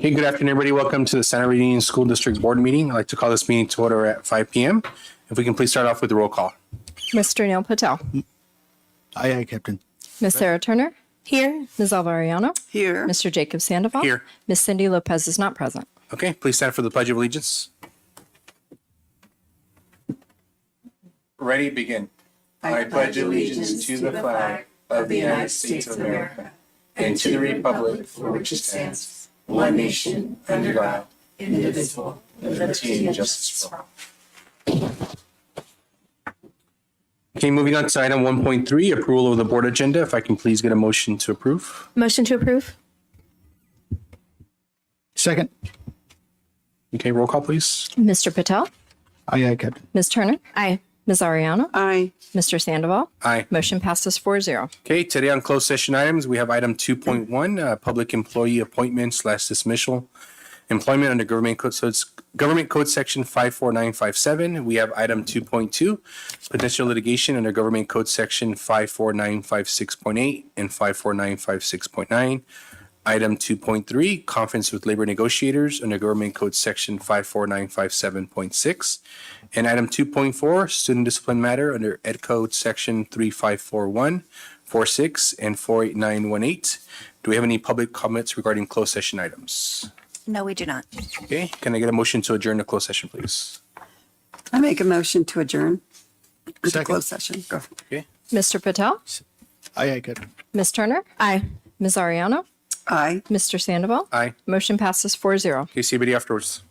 Okay, good afternoon, everybody. Welcome to the Santa Rosa Union School District Board meeting. I'd like to call this meeting to order at 5 p.m. If we can please start off with the roll call. Mr. Neil Patel. Aye, Captain. Ms. Sarah Turner. Here. Ms. Alvariano. Here. Mr. Jacob Sandoval. Here. Ms. Cindy Lopez is not present. Okay, please stand for the Pledge of Allegiance. Ready, begin. I pledge allegiance to the flag of the United States of America and to the republic for which it stands, one nation, under God, indivisible, with liberty and justice for all. Okay, moving on to item 1.3, approval of the board agenda. If I can please get a motion to approve. Motion to approve. Second. Okay, roll call, please. Mr. Patel. Aye, Captain. Ms. Turner. Aye. Ms. Ariano. Aye. Mr. Sandoval. Aye. Motion passes 4-0. Okay, today on closed session items, we have item 2.1, public employee appointment / dismissal, employment under Government Code Section 54957. We have item 2.2, potential litigation under Government Code Section 54956.8 and 54956.9. Item 2.3, conference with labor negotiators under Government Code Section 54957.6. And item 2.4, student discipline matter under Ed Code Section 3541, 46, and 48918. Do we have any public comments regarding closed session items? No, we do not. Okay, can I get a motion to adjourn the closed session, please? I make a motion to adjourn the Second. closed session. Go. Okay, Mr. Patel. Aye, Captain. Ms. Turner. Aye. Ms. Ariano. Aye. Mr. Sandoval. aye. Motion passes 4-0. Okay, see everybody afterwards.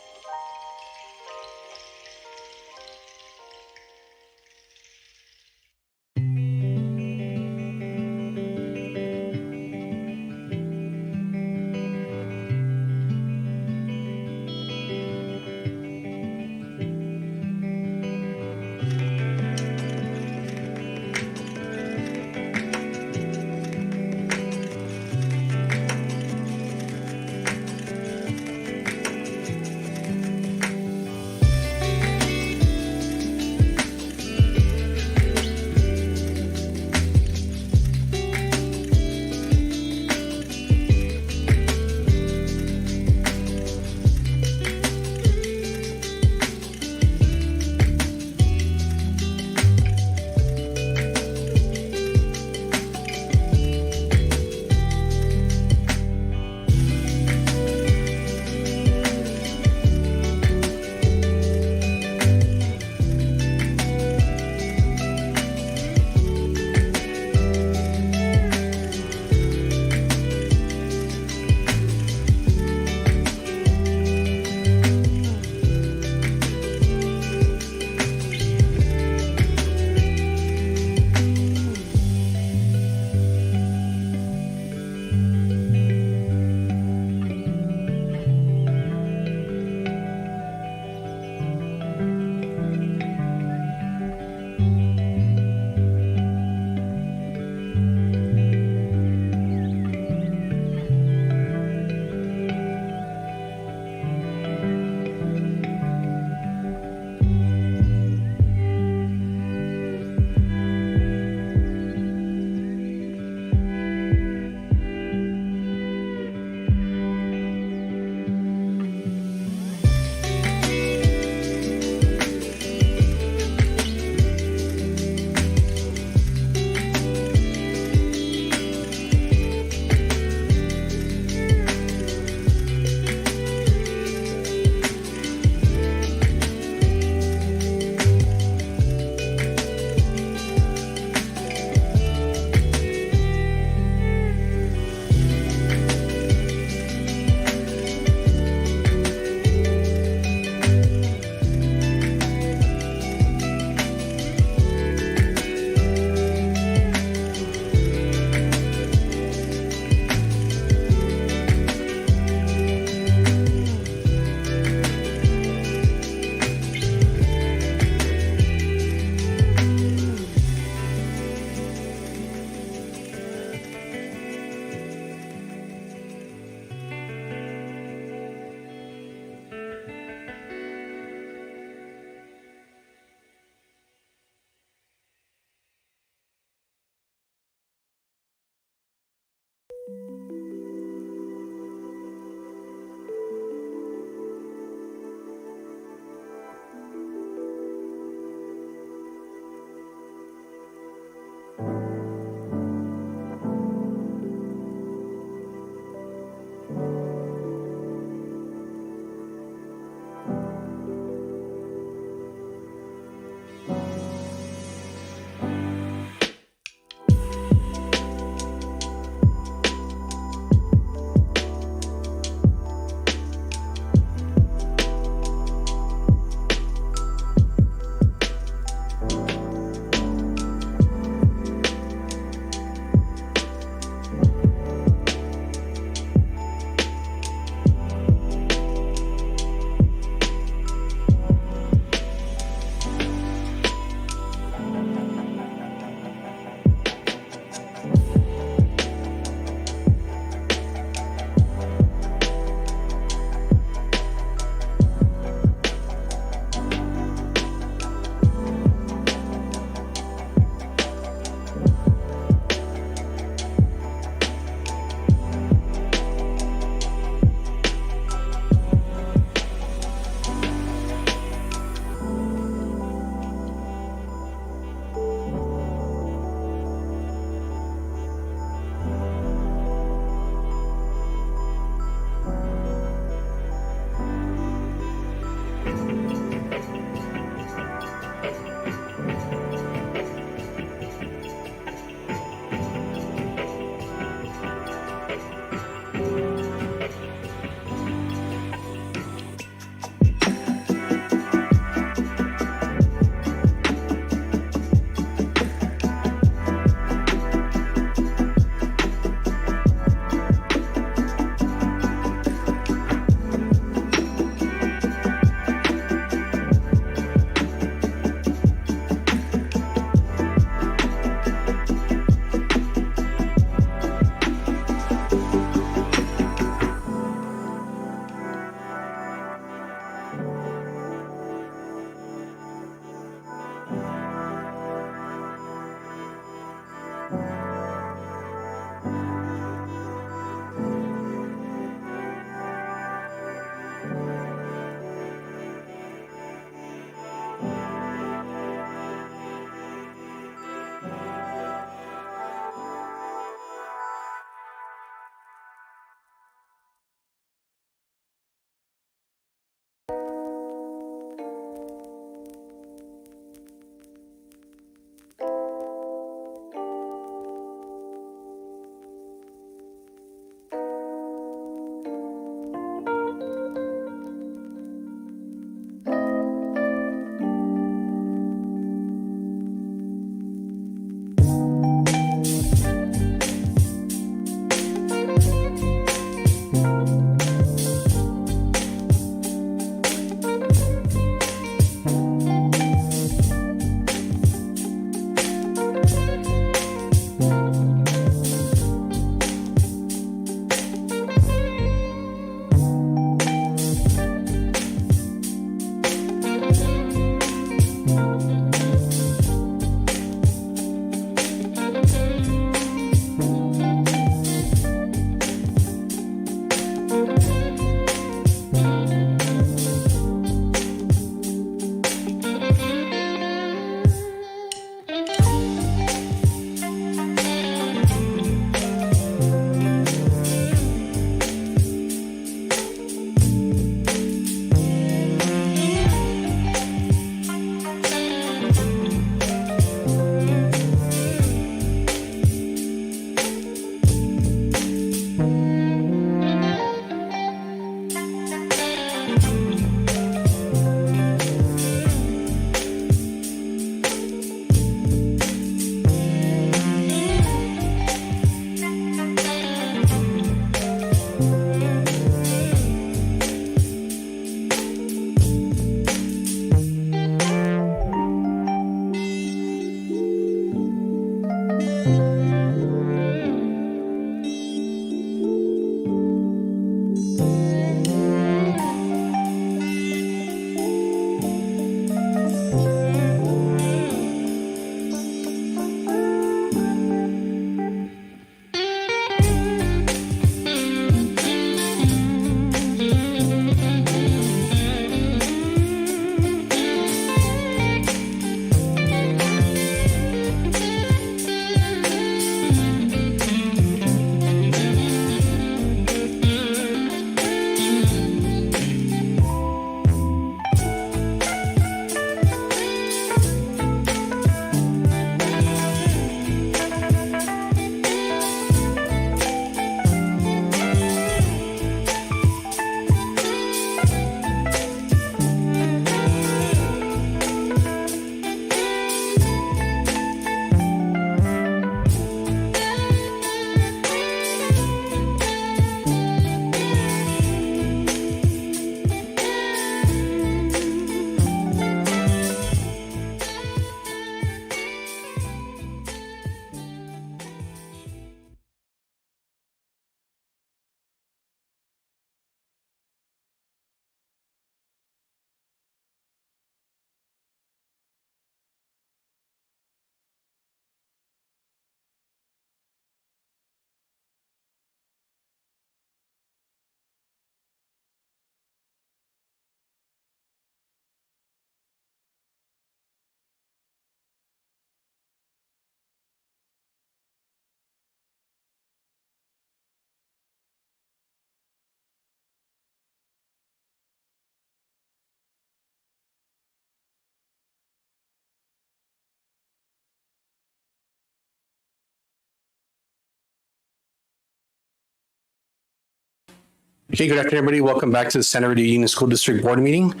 Okay, good afternoon, everybody. Welcome back to the Santa Rita Union School District Board meeting.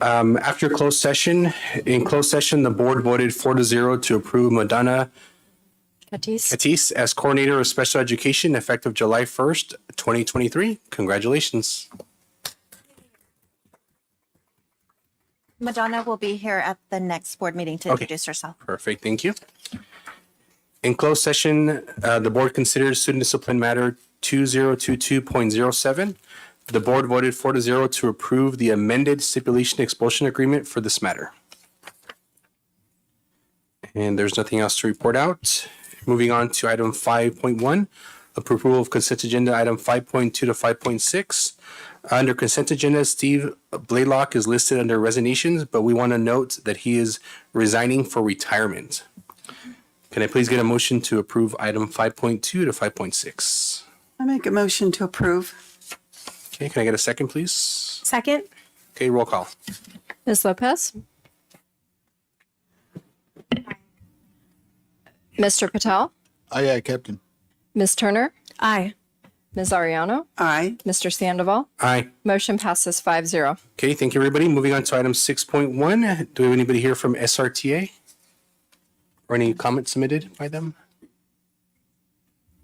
After closed session, in closed session, the board voted 4-0 to approve Madonna Katis as Coordinator of Special Education effective July 1st, 2023. Congratulations. Madonna will be here at the next board meeting to introduce herself. Perfect, thank you. In closed session, the board considered student discipline matter 2022.07. The board voted 4-0 to approve the amended stipulation expulsion agreement for this matter. And there's nothing else to report out. Moving on to item 5.1, approval of consent agenda item 5.2 to 5.6. Under consent agenda, Steve Blaylock is listed under resignations, but we want to note that he is resigning for retirement. Can I please get a motion to approve item 5.2 to 5.6? I make a motion to approve. Okay, can I get a second, please? Second. Okay, roll call. Ms. Lopez? Mr. Patel? Aye, Captain. Ms. Turner? Aye. Ms. Ariano? Aye. Mr. Sandoval? Aye. Motion passes 5-0. Okay, thank you, everybody. Moving on to item 6.1. Do we have anybody here from SRTA? Or any comments submitted by them?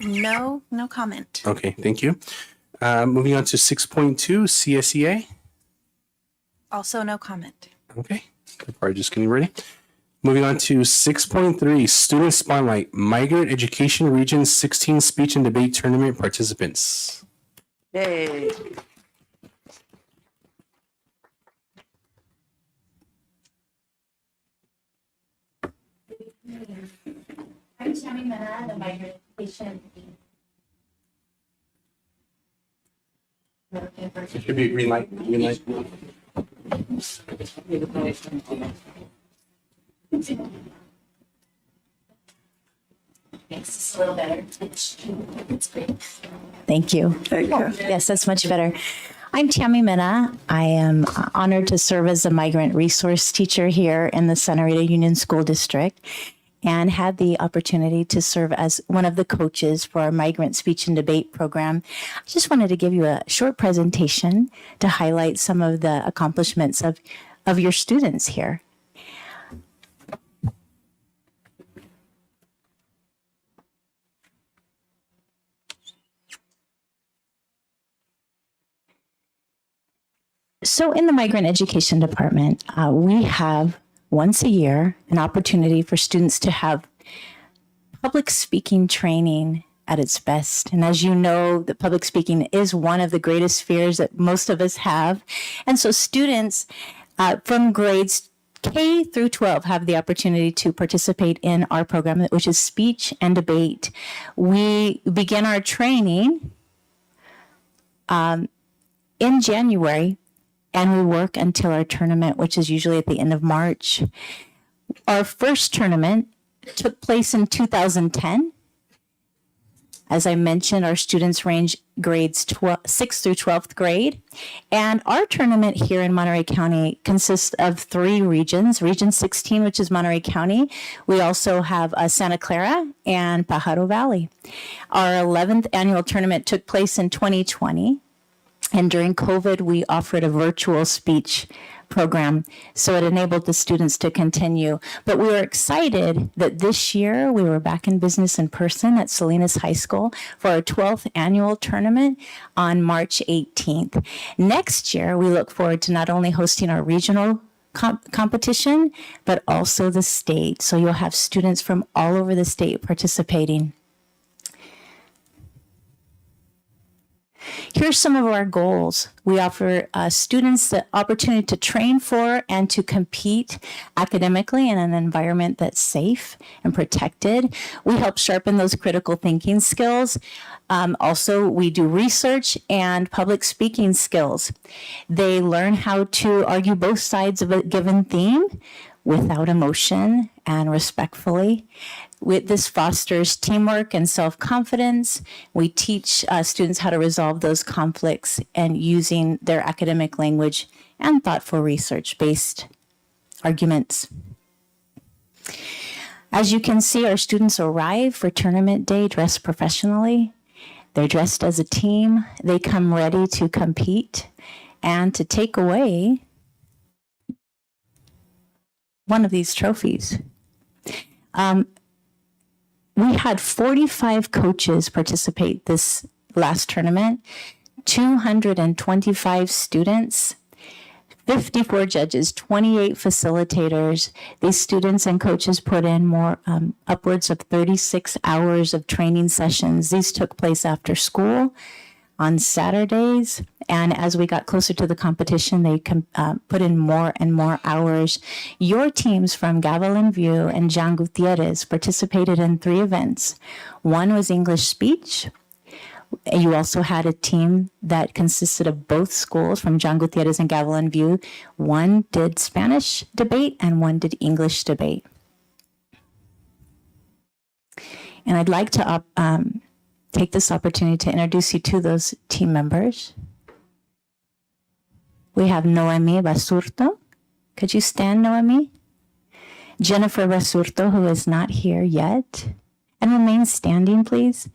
No comment. Okay, thank you. Moving on to 6.2, CSEA. Also no comment. Okay, they're probably just getting ready. Moving on to 6.3, Student Spotlight, Migrant Education Region 16 Speech and Debate Tournament Participants. Yay. I'm Tammy Mena, the migrant patient. It should be green light, green light. Thanks, it's a little better. It's great. Thank you. There you go. Yes, that's much better. I'm Tammy Mena. I am honored to serve as a migrant resource teacher here in the Santa Rita Union School District and had the opportunity to serve as one of the coaches for our migrant speech and debate program. I just wanted to give you a short presentation to highlight some of the accomplishments of your students here. So in the Migrant Education Department, we have once a year an opportunity for students to have public speaking training at its best. And as you know, the public speaking is one of the greatest fears that most of us have. And so students from grades K through 12 have the opportunity to participate in our program, which is speech and debate. We begin our training in January, and we work until our tournament, which is usually at the end of March. Our first tournament took place in 2010. As I mentioned, our students range grades 6th through 12th grade. And our tournament here in Monterey County consists of 3 regions. Region 16, which is Monterey County. We also have Santa Clara and Pajaro Valley. Our 11th annual tournament took place in 2020. And during COVID, we offered a virtual speech program, so it enabled the students to continue. But we were excited that this year we were back in business in person at Salinas High School for our 12th annual tournament on March 18th. Next year, we look forward to not only hosting our regional competition, but also the state. So you'll have students from all over the state participating. Here's some of our goals. We offer students the opportunity to train for and to compete academically in an environment that's safe and protected. We help sharpen those critical thinking skills. Also, we do research and public speaking skills. They learn how to argue both sides of a given theme without emotion and respectfully. This fosters teamwork and self-confidence. We teach students how to resolve those conflicts and using their academic language and thoughtful research-based arguments. As you can see, our students arrive for tournament day dressed professionally. They're dressed as a team. They come ready to compete and to take away one of these trophies. We had 45 coaches participate this last tournament, 225 students, 54 judges, 28 facilitators. These students and coaches put in more upwards of 36 hours of training sessions. These took place after school. on Saturdays. And as we got closer to the competition, they put in more and more hours. Your teams from Gavilan View and Jean Gutierrez participated in 3 events. One was English speech. You also had a team that consisted of both schools from John Gutierrez and Gavilan View. One did Spanish debate and one did English debate. And I'd like to take this opportunity to introduce you to those team members. We have Noemi Basurto. Could you stand, Noemi? Jennifer Basurto, who is not here yet. And remain standing, please.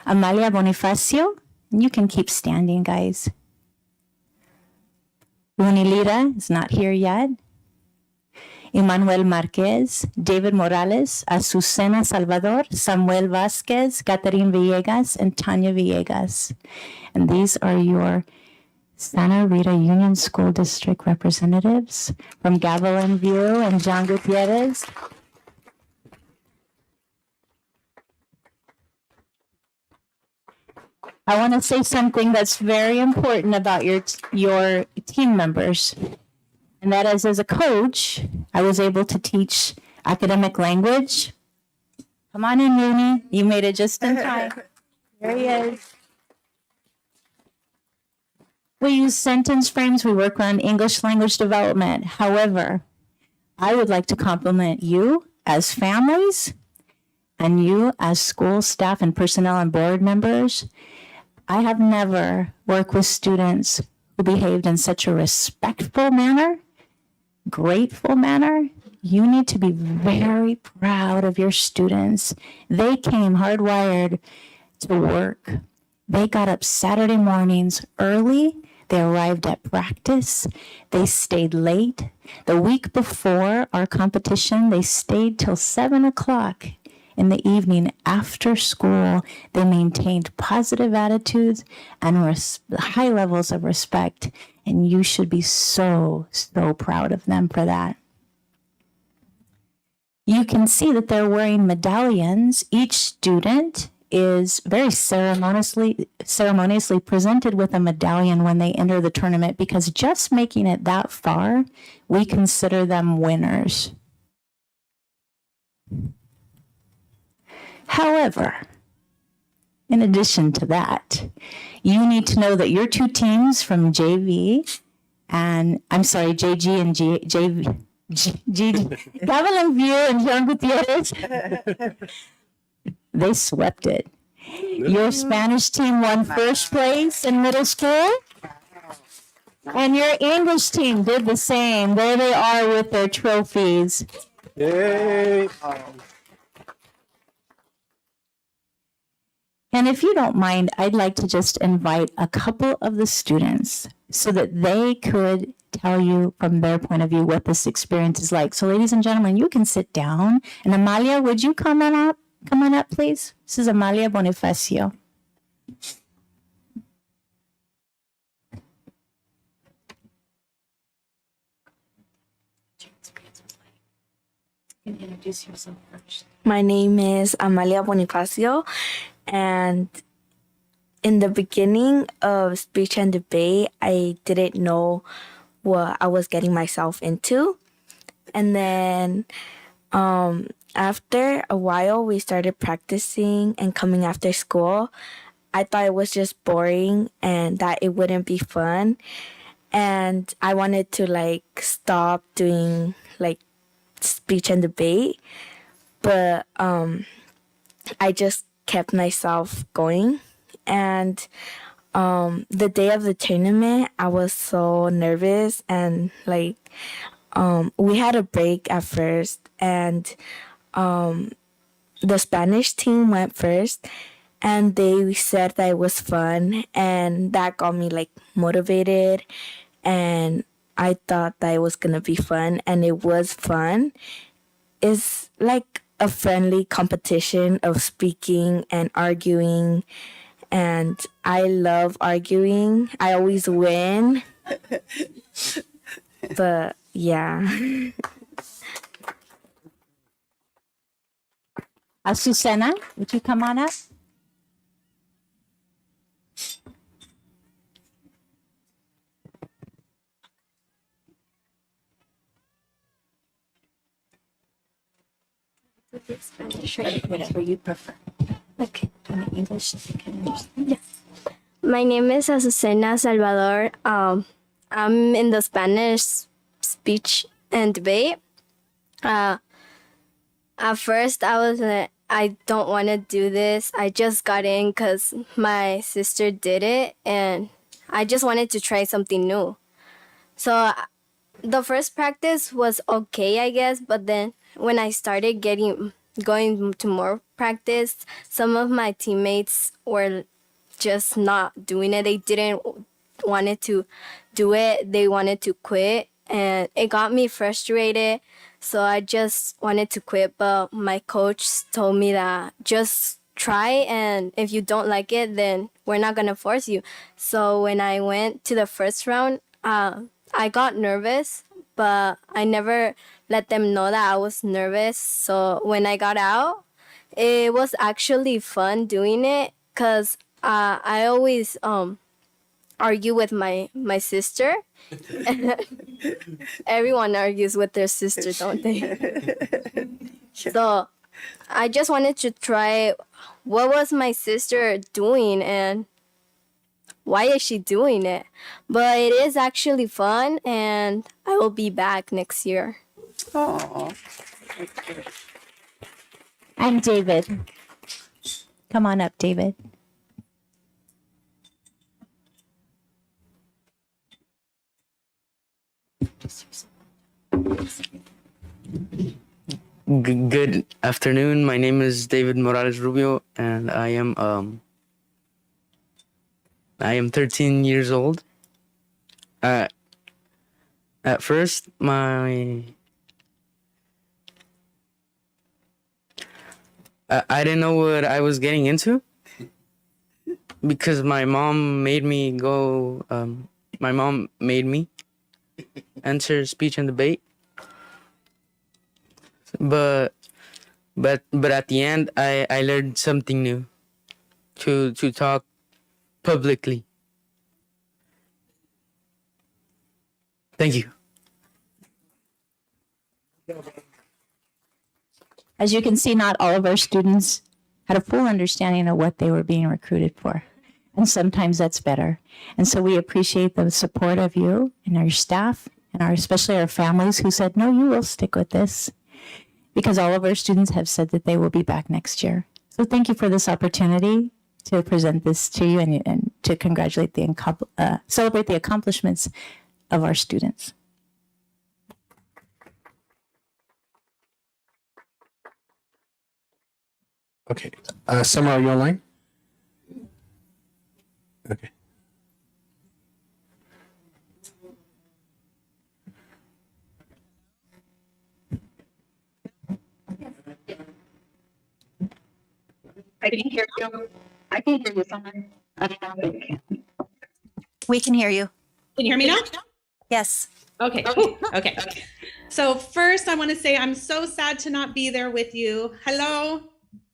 Amalia Bonifacio. You can keep standing, guys. Unilira is not here yet. Emmanuel Marquez, David Morales, Azucena Salvador, Samuel Vasquez, Catherine Villegas, and Tanya Villegas. And these are your Santa Rita Union School District representatives from Gavilan View and John Gutierrez. I want to say something that's very important about your team members. And that is, as a coach, I was able to teach academic language. Come on in, Rooney. You made it just in time. There he is. We use sentence frames. We work on English language development. However, I would like to compliment you as families and you as school staff and personnel and board members. I have never worked with students who behaved in such a respectful manner, grateful manner. You need to be very proud of your students. They came hardwired to work. They got up Saturday mornings early. They arrived at practice. They stayed late. The week before our competition, they stayed till 7 o'clock in the evening after school. They maintained positive attitudes and high levels of respect. And you should be so, so proud of them for that. You can see that they're wearing medallions. Each student is very ceremoniously presented with a medallion when they enter the tournament, because just making it that far, we consider them winners. However, in addition to that, you need to know that your 2 teams from JG and Gavilan View and Jean Gutierrez, they swept it. Your Spanish team won first place in middle school, and your English team did the same. There they are with their trophies. Yay! And if you don't mind, I'd like to just invite a couple of the students so that they could tell you from their point of view what this experience is like. So ladies and gentlemen, you can sit down. And Amalia, would you come on up? Come on up, please. This is Amalia Bonifacio. You can introduce yourself first. My name is Amalia Bonifacio, and in the beginning of speech and debate, I didn't know what I was getting myself into. And then after a while, we started practicing and coming after school. I thought it was just boring and that it wouldn't be fun. And I wanted to stop doing speech and debate. But I just kept myself going. And the day of the tournament, I was so nervous, and we had a break at first, and the Spanish team went first, and they said that it was fun, and that got me motivated, and I thought that it was gonna be fun, and it was fun. It's like a friendly competition of speaking and arguing, and I love arguing. I always win. But yeah. Azucena, would you come on up? Whatever you prefer. Okay, in English, I can understand. My name is Azucena Salvador. I'm in the Spanish speech and debate. At first, I was like, I don't want to do this. I just got in because my sister did it, and I just wanted to try something new. So the first practice was okay, I guess, but then when I started going to more practice, some of my teammates were just not doing it. They didn't wanted to do it. They wanted to quit, and it got me frustrated. So I just wanted to quit, but my coach told me that just try, and if you don't like it, then we're not gonna force you. So when I went to the first round, I got nervous, but I never let them know that I was nervous. So when I got out, it was actually fun doing it because I always argue with my sister. Everyone argues with their sister, don't they? So I just wanted to try what was my sister doing and why is she doing it. But it is actually fun, and I will be back next year. Oh, And David. Come on up, David. Good afternoon. My name is David Morales Rubio, and I am 13 years old. At first, I didn't know what I was getting into because my mom made me go. My mom made me enter speech and debate. But at the end, I learned something new to talk publicly. Thank you. As you can see, not all of our students had a full understanding of what they were being recruited for. And sometimes that's better. And so we appreciate the support of you and our staff and especially our families who said, no, you will stick with this. Because all of our students have said that they will be back next year. So thank you for this opportunity to present this to you and to congratulate celebrate the accomplishments of our students. Okay. Summer, are you online? Okay. I can hear you. I can hear you, Summer. I don't know if you can. We can hear you. Can you hear me now? Yes. Okay. Okay. So first, I want to say I'm so sad to not be there with you. Hello,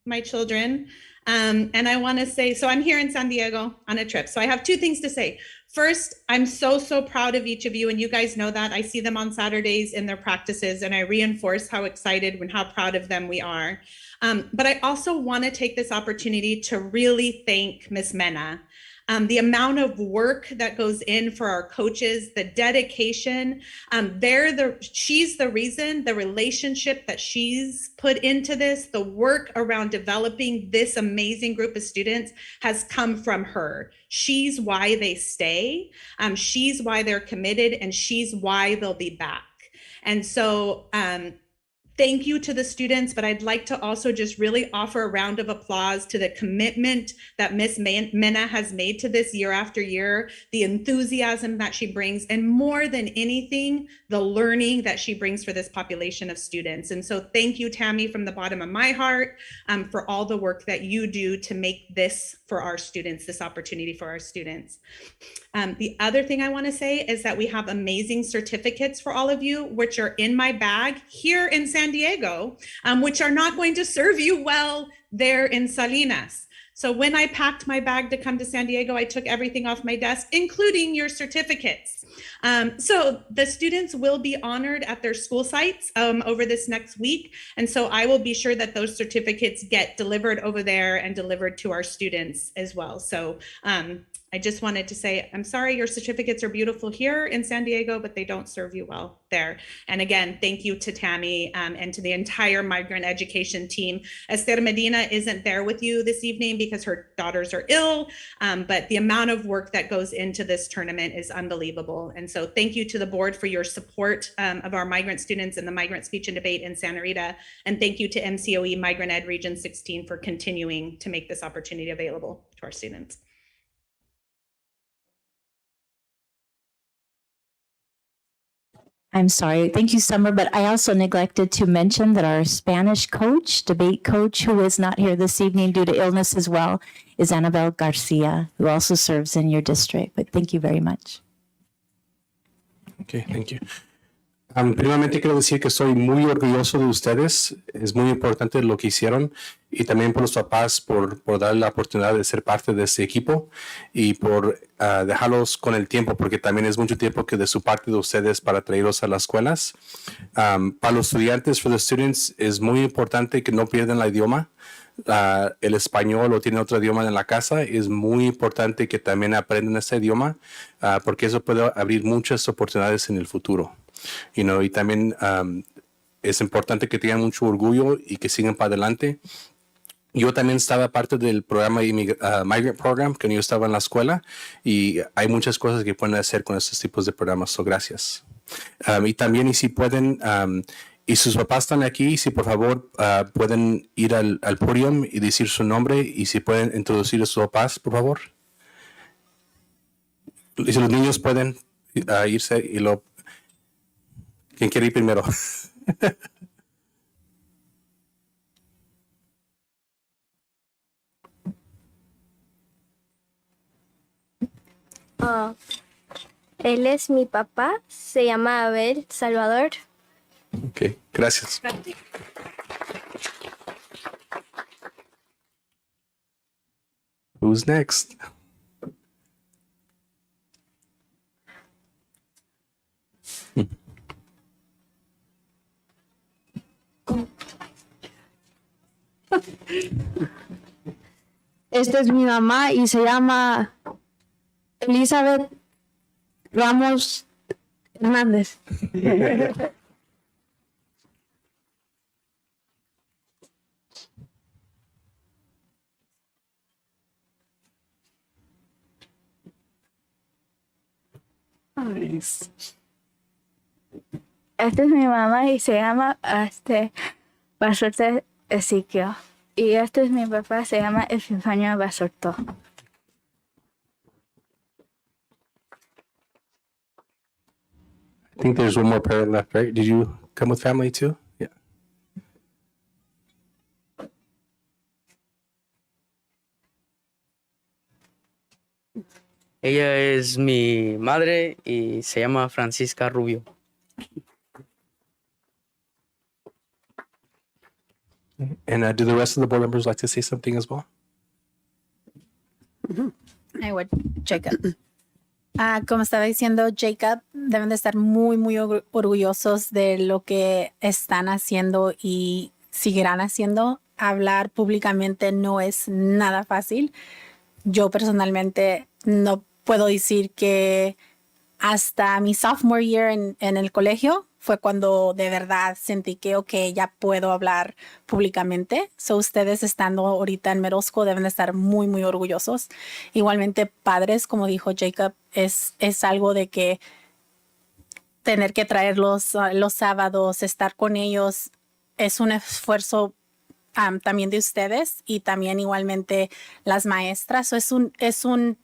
my children. And I want to say, so I'm here in San Diego on a trip. So I have two things to say. First, I'm so proud of each of you. And you guys know that. I see them on Saturdays in their practices, and I reinforce how excited and how proud of them we are. But I also want to take this opportunity to really thank Ms. Mena. The amount of work that goes in for our coaches, the dedication, she's the reason, the relationship that she's put into this, the work around developing this amazing group of students has come from her. She's why they stay, she's why they're committed, and she's why they'll be back. And so, thank you to the students, but I'd like to also just really offer a round of applause to the commitment that Ms. Mena has made to this year after year, the enthusiasm that she brings, and more than anything, the learning that she brings for this population of students. And so thank you, Tammy, from the bottom of my heart, for all the work that you do to make this for our students, this opportunity for our students. The other thing I want to say is that we have amazing certificates for all of you, which are in my bag here in San Diego, which are not going to serve you well there in Salinas. So when I packed my bag to come to San Diego, I took everything off my desk, including your certificates. So the students will be honored at their school sites over this next week. And so I will be sure that those certificates get delivered over there and delivered to our students as well. So I just wanted to say, I'm sorry, your certificates are beautiful here in San Diego, but they don't serve you well there. And again, thank you to Tammy and to the entire migrant education team. Esther Medina isn't there with you this evening because her daughters are ill, but the amount of work that goes into this tournament is unbelievable. And so thank you to the board for your support of our migrant students in the migrant speech and debate in Santa Rita. And thank you to MCOE Migrant Ed Region 16 for continuing to make this opportunity available to our students. I'm sorry. Thank you, Summer. But I also neglected to mention that our Spanish coach, debate coach, who is not here this evening due to illness as well, is Annabelle Garcia, who also serves in your district. But thank you very much. Okay, thank you. Primeramente quiero decir que estoy muy orgulloso de ustedes. Es muy importante lo que hicieron y también por los papás por dar la oportunidad de ser parte de este equipo y por dejarlos con el tiempo, porque también es mucho tiempo que de su parte de ustedes para traerlos a las escuelas. Para los estudiantes, for the students, es muy importante que no pierdan el idioma. El español o tienen otro idioma en la casa, es muy importante que también aprendan ese idioma porque eso puede abrir muchas oportunidades en el futuro. Y también es importante que tengan mucho orgullo y que sigan para adelante. Yo también estaba parte del programa Migrant Program cuando yo estaba en la escuela y hay muchas cosas que pueden hacer con estos tipos de programas. So, gracias. Y también, y si pueden, y sus papás están aquí, si por favor pueden ir al podium y decir su nombre y si pueden introducir a sus papás, por favor. Y si los niños pueden irse y lo... ¿Quién quiere ir primero? Él es mi papá, se llama Abel Salvador. Ok, gracias. Who's next? Esta es mi mamá y se llama Elizabeth Ramos Hernández. Esta es mi mamá y se llama Basorte Ezequiel. Y este es mi papá, se llama Epifanio Basorto. I think there's one more pair left, right? Did you come with family too? Yeah. Ella es mi madre y se llama Francisca Rubio. And do the rest of the board members like to say something as well? I would, Jacob. Como estaba diciendo Jacob, deben de estar muy, muy orgullosos de lo que están haciendo y seguirán haciendo. Hablar públicamente no es nada fácil. Yo personalmente no puedo decir que hasta mi sophomore year en el colegio fue cuando de verdad sentí que, ok, ya puedo hablar públicamente. So, ustedes estando ahorita en middle school deben de estar muy, muy orgullosos. Igualmente, padres, como dijo Jacob, es algo de que tener que traerlos los sábados, estar con ellos, es un esfuerzo también de ustedes y también igualmente las maestras. So, es un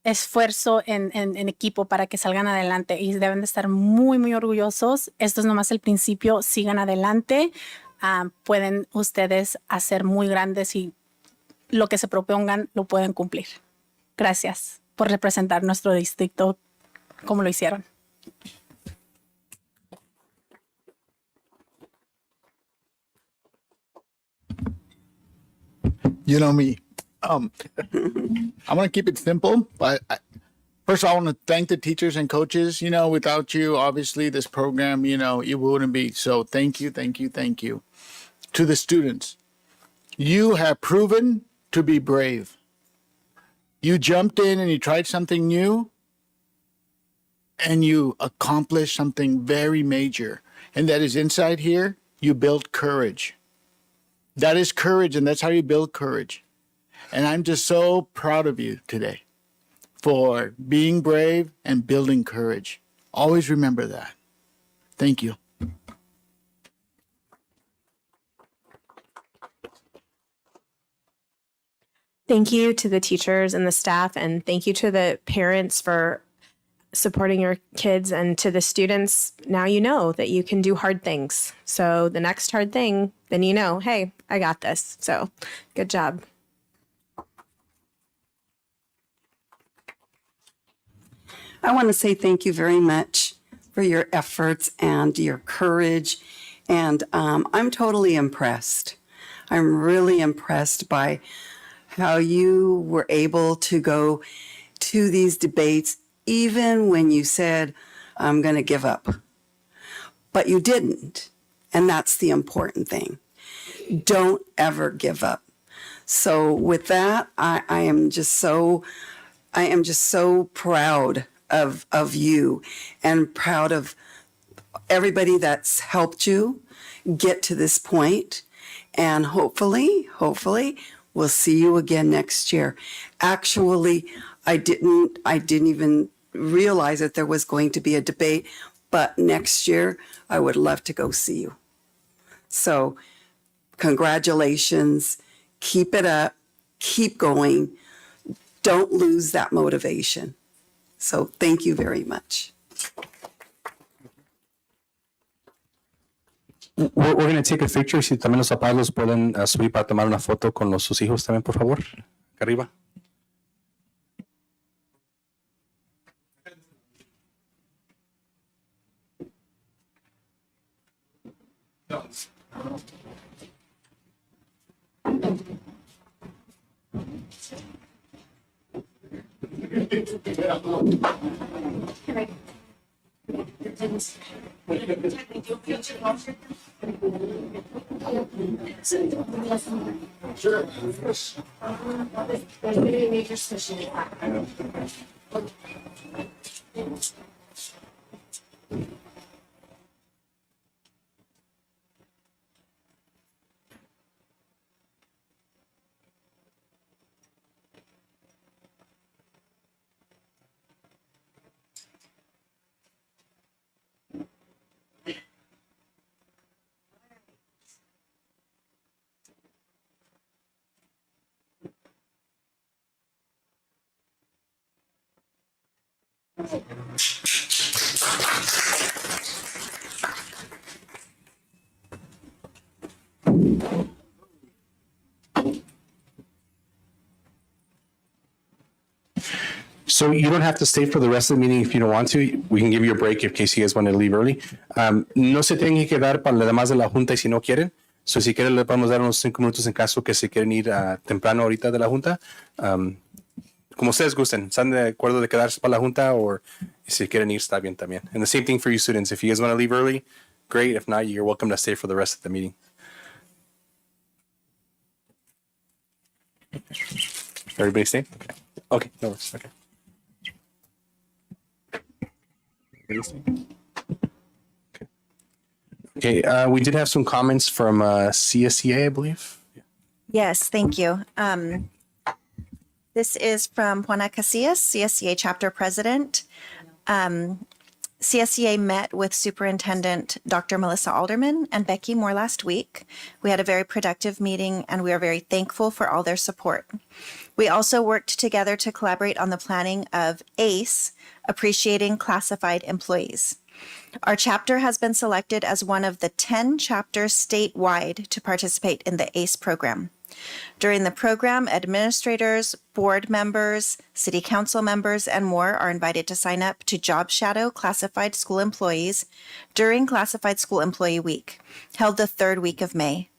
esfuerzo en equipo para que salgan adelante y deben de estar muy, muy orgullosos. Esto es nomás el principio, sigan adelante. Pueden ustedes hacer muy grandes y lo que se propongan lo pueden cumplir. Gracias por representar nuestro distrito como lo hicieron. You know me. I'm going to keep it simple, but first I want to thank the teachers and coaches. Without you, obviously, this program, it wouldn't be. So thank you, thank you, thank you. To the students, you have proven to be brave. You jumped in and you tried something new and you accomplished something very major. And that is inside here, you built courage. That is courage, and that's how you build courage. And I'm just so proud of you today for being brave and building courage. Always remember that. Thank you. Thank you to the teachers and the staff, and thank you to the parents for supporting your kids, and to the students. Now you know that you can do hard things. So the next hard thing, then hey, I got this. So good job. I want to say thank you very much for your efforts and your courage. And I'm totally impressed. I'm really impressed by how you were able to go to these debates, even when you said, I'm going to give up. But you didn't. And that's the important thing. Don't ever give up. So with that, I am just so proud of you, and proud of everybody that's helped you get to this point. And hopefully we'll see you again next year. Actually, I didn't even realize that there was going to be a debate, but next year I would love to go see you. So congratulations, keep it up, keep going. Don't lose that motivation. So thank you very much. We're going to take a picture. Si también los papás los pueden subir para tomar una foto con sus hijos también, por favor. Acá arriba. So you don't have to stay for the rest of the meeting if you don't want to. We can give you a break in case you guys want to leave early. No se tienen que quedar para lo demás de la junta y si no quieren. So si quieren le podemos dar unos 5 minutos en caso que se quieren ir temprano ahorita de la junta. Como ustedes gusten. ¿Están de acuerdo de quedarse para la junta o si quieren ir está bien también? And the same thing for you students. If you guys want to leave early, great. If not, you're welcome to stay for the rest of the meeting. Everybody stay? Okay, no worries. Okay. Okay, we did have some comments from CSEA, I believe. Yes, thank you. This is from Juana Casillas, CSCA chapter president. CSCA met with Superintendent Dr. Melissa Alderman and Becky Moore last week. We had a very productive meeting and we are very thankful for all their support. We also worked together to collaborate on the planning of ACE, Appreciating Classified Employees. Our chapter has been selected as one of the 10 chapters statewide to participate in the ACE program. During the program, administrators, board members, city council members, and more are invited to sign up to Job Shadow Classified School Employees during Classified School Employee Week, held the third week of May.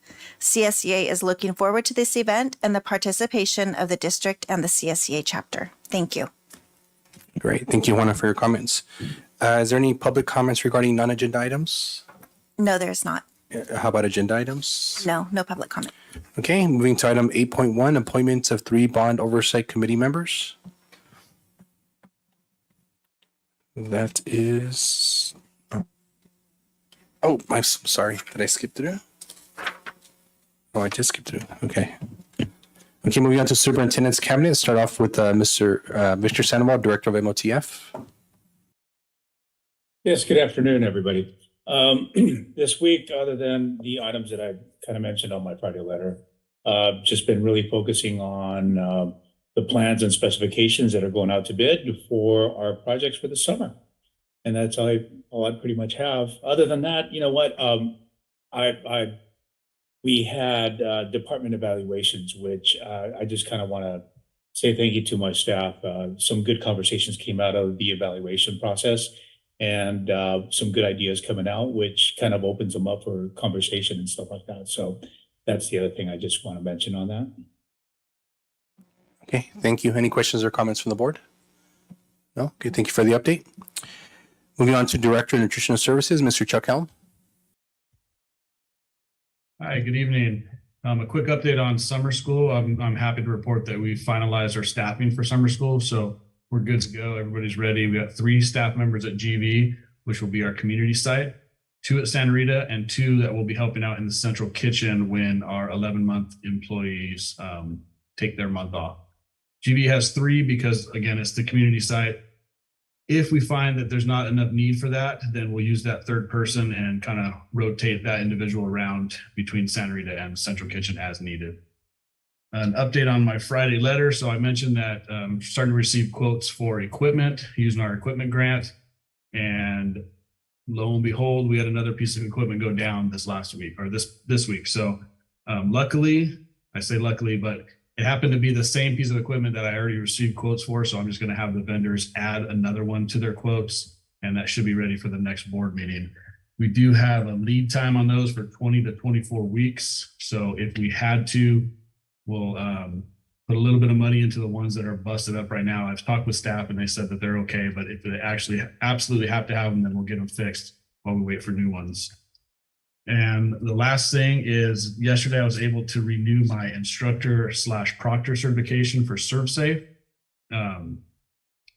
CSEA is looking forward to this event and the participation of the district and the CSEA chapter. Thank you. Great. Thank you, Juana, for your comments. Is there any public comments regarding non-agenda items? No, there's not. How about agenda items? No public comment. Okay, moving to item 8.1, appointments of 3 bond oversight committee members. That is, oh, I'm sorry. Did I skip through? Oh, I just skipped through. Okay. Okay, moving on to superintendent's cabinet. Start off with Mr. Sandoval, director of MOTF. Yes, good afternoon, everybody. This week, other than the items that I kind of mentioned on my Friday letter, just been really focusing on the plans and specifications that are going out to bid for our projects for the summer. And that's all I pretty much have. Other than that, you know what? We had department evaluations, which I just kind of want to say thank you to my staff. Some good conversations came out of the evaluation process, and some good ideas coming out, which kind of opens them up for conversation and stuff like that. So that's the other thing I just want to mention on that. Okay, thank you. Any questions or comments from the board? No? Okay, thank you for the update. Moving on to Director of Nutritional Services, Mr. Chuck Helm. Hi, good evening. A quick update on summer school. I'm happy to report that we finalized our staffing for summer school, so we're good to go. Everybody's ready. We got 3 staff members at GV, which will be our community site, 2 at Santa Rita, and 2 that will be helping out in the central kitchen when our 11-month employees take their month off. GV has 3 because, again, it's the community site. If we find that there's not enough need for that, then we'll use that 3rd person and kind of rotate that individual around between Santa Rita and Central Kitchen as needed. An update on my Friday letter. So I mentioned that starting to receive quotes for equipment using our equipment grant. And lo and behold, we had another piece of equipment go down this last week or this week. So luckily, I say luckily, but it happened to be the same piece of equipment that I already received quotes for. So I'm just going to have the vendors add another one to their quotes, and that should be ready for the next board meeting. We do have a lead time on those for 20 to 24 weeks. So if we had to, we'll put a little bit of money into the ones that are busted up right now. I've talked with staff and they said that they're okay, but if they actually absolutely have to have them, then we'll get them fixed while we wait for new ones. And the last thing is yesterday I was able to renew my instructor/proctor certification for ServSafe.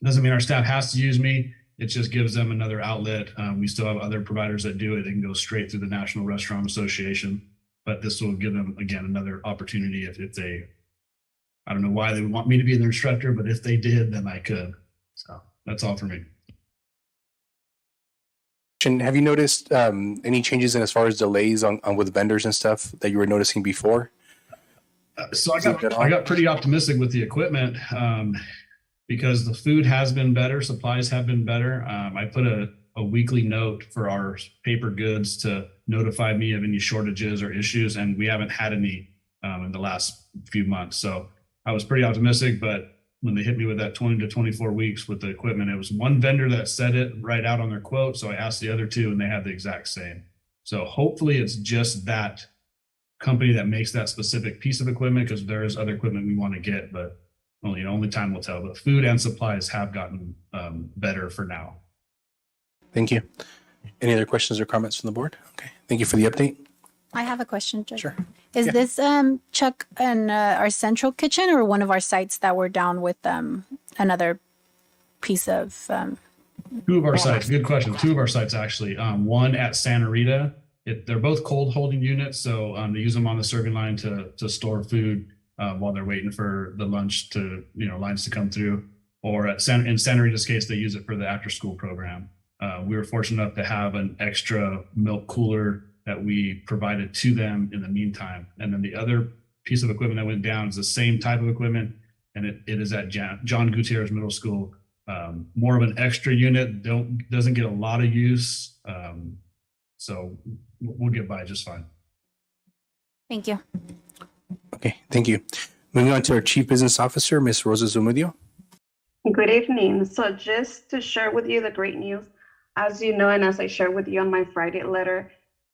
Doesn't mean our staff has to use me. It just gives them another outlet. We still have other providers that do it. They can go straight through the National Restaurant Association, but this will give them, again, another opportunity if they, I don't know why they would want me to be their instructor, but if they did, then I could. So that's all for me. Have you noticed any changes in as far as delays on with vendors and stuff that you were noticing before? So I got pretty optimistic with the equipment because the food has been better, supplies have been better. I put a weekly note for our paper goods to notify me of any shortages or issues, and we haven't had any in the last few months. So I was pretty optimistic, but when they hit me with that 20 to 24 weeks with the equipment, it was one vendor that said it right out on their quote. So I asked the other 2 and they had the exact same. So hopefully it's just that company that makes that specific piece of equipment, because there is other equipment we want to get, but only time will tell. But food and supplies have gotten better for now. Thank you. Any other questions or comments from the board? Okay. Thank you for the update. I have a question, Judge. Sure. Is this Chuck in our central kitchen or one of our sites that we're down with another piece of? 2 of our sites. Good question. 2 of our sites actually. One at Santa Rita. They're both cold holding units, so they use them on the serving line to store food while they're waiting for the lunch lines to come through. Or in Santa Rita's case, they use it for the after school program. We were fortunate enough to have an extra milk cooler that we provided to them in the meantime. And then the other piece of equipment that went down is the same type of equipment, and it is at John Gutierrez Middle School. More of an extra unit, doesn't get a lot of use. So we'll get by just fine. Thank you. Okay, thank you. Moving on to our Chief Business Officer, Ms. Rosa Zamudio. Good evening. So just to share with you the great news, as you know, and as I shared with you on my Friday letter,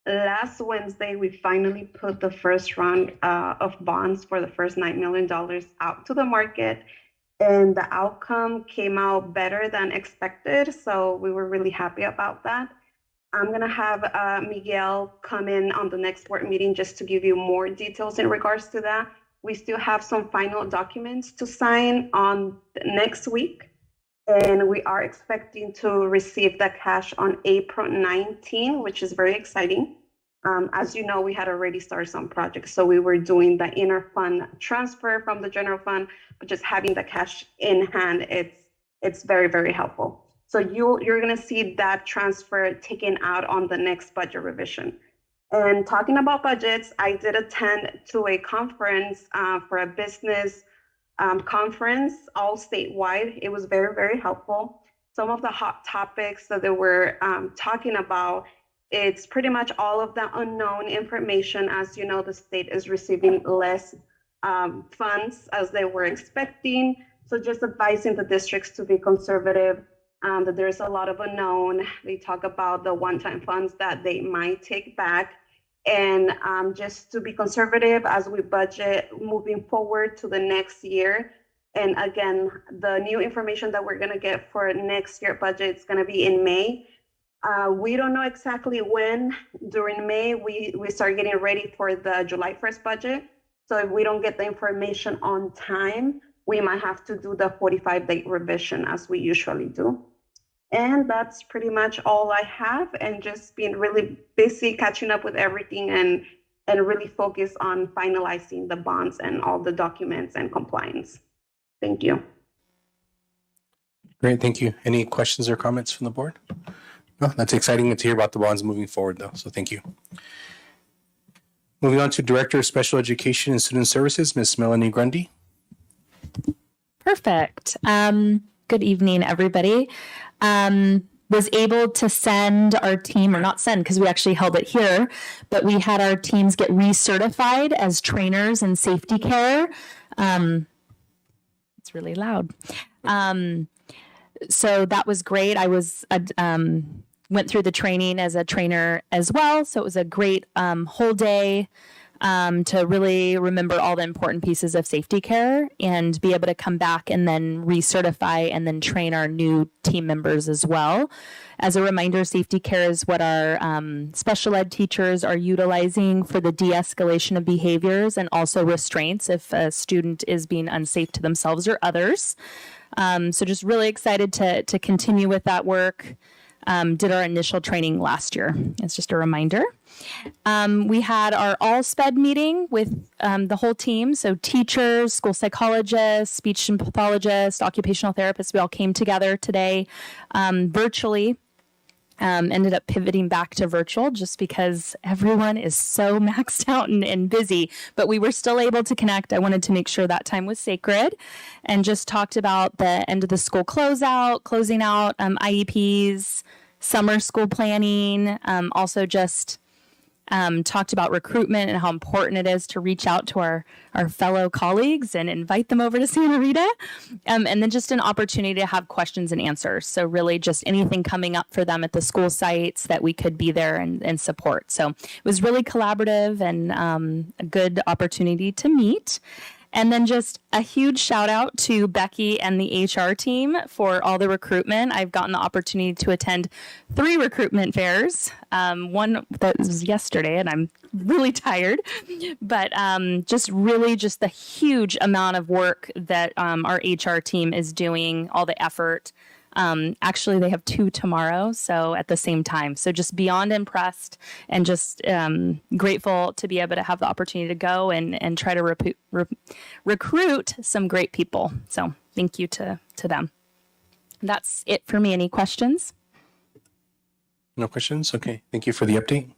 Last Wednesday, we finally put the first round of bonds for the first $9 million out to the market, and the outcome came out better than expected. So we were really happy about that. I'm going to have Miguel come in on the next board meeting just to give you more details in regards to that. We still have some final documents to sign on next week, and we are expecting to receive the cash on April 19, which is very exciting. As you know, we had already started some projects, so we were doing the inter-fund transfer from the general fund, but just having the cash in hand, it's very, very helpful. So you're going to see that transfer taken out on the next budget revision. And talking about budgets, I did attend to a conference for a business conference, all statewide. It was very, very helpful. Some of the hot topics that they were talking about, it's pretty much all of the unknown information. As you know, the state is receiving less funds as they were expecting. So just advising the districts to be conservative, that there's a lot of unknown. They talk about the one-time funds that they might take back. And just to be conservative as we budget moving forward to the next year. And again, the new information that we're going to get for next year budget is going to be in May. We don't know exactly when. During May, we start getting ready for the July 1st budget. So if we don't get the information on time, we might have to do the 45-day revision as we usually do. And that's pretty much all I have, and just being really busy catching up with everything and really focus on finalizing the bonds and all the documents and compliance. Thank you. Great, thank you. Any questions or comments from the board? No, that's exciting to hear about the bonds moving forward though, so thank you. Moving on to Director of Special Education and Student Services, Ms. Melanie Grundy. Perfect. Good evening, everybody. Was able to send our team, or not send because we actually held it here, but we had our teams get recertified as trainers in safety care. It's really loud. So that was great. I was went through the training as a trainer as well. So it was a great whole day to really remember all the important pieces of safety care and be able to come back and then recertify and then train our new team members as well. As a reminder, safety care is what our special ed teachers are utilizing for the de-escalation of behaviors and also restraints if a student is being unsafe to themselves or others. So just really excited to continue with that work. Did our initial training last year. It's just a reminder. We had our all SPED meeting with the whole team. So teachers, school psychologists, speech and pathologists, occupational therapists, we all came together today virtually. Ended up pivoting back to virtual just because everyone is so maxed out and busy, but we were still able to connect. I wanted to make sure that time was sacred and just talked about the end of the school closing out IEPs, summer school planning, also just talked about recruitment and how important it is to reach out to our fellow colleagues and invite them over to Santa Rita. And then just an opportunity to have questions and answers. So really just anything coming up for them at the school sites that we could be there and support. So it was really collaborative and a good opportunity to meet. And then just a huge shout out to Becky and the HR team for all the recruitment. I've gotten the opportunity to attend 3 recruitment fairs. One that was yesterday and I'm really tired, but just the huge amount of work that our HR team is doing, all the effort. Actually, they have 2 tomorrow, so at the same time. So just beyond impressed and just grateful to be able to have the opportunity to go and try to recruit some great people. So thank you to them. That's it for me. Any questions? No questions? Okay, thank you for the update.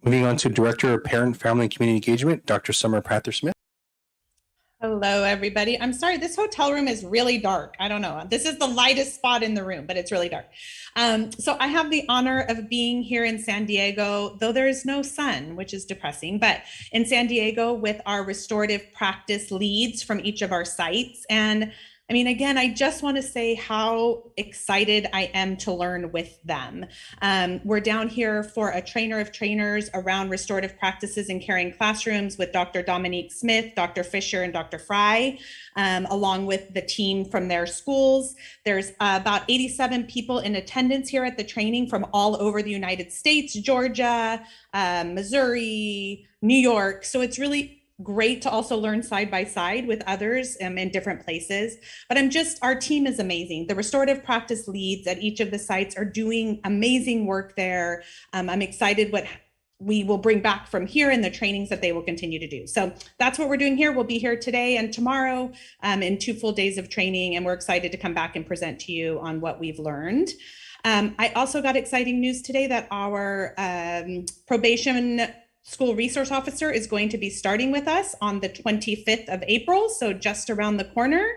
Moving on to Director of Parent, Family, and Community Engagement, Dr. Summer Prather-Smith. Hello, everybody. I'm sorry, this hotel room is really dark. I don't know. This is the lightest spot in the room, but it's really dark. So I have the honor of being here in San Diego, though there is no sun, which is depressing, but in San Diego with our restorative practice leads from each of our sites. And I mean, again, I just want to say how excited I am to learn with them. We're down here for a trainer of trainers around restorative practices in caring classrooms with Dr. Dominique Smith, Dr. Fisher, and Dr. Fry, along with the team from their schools. There's about 87 people in attendance here at the training from all over the United States, Georgia, Missouri, New York. So it's really great to also learn side by side with others in different places. But our team is amazing. The restorative practice leads at each of the sites are doing amazing work there. I'm excited what we will bring back from here and the trainings that they will continue to do. So that's what we're doing here. We'll be here today and tomorrow in 2 full days of training, and we're excited to come back and present to you on what we've learned. I also got exciting news today that our probation school resource officer is going to be starting with us on the 25th of April, so just around the corner.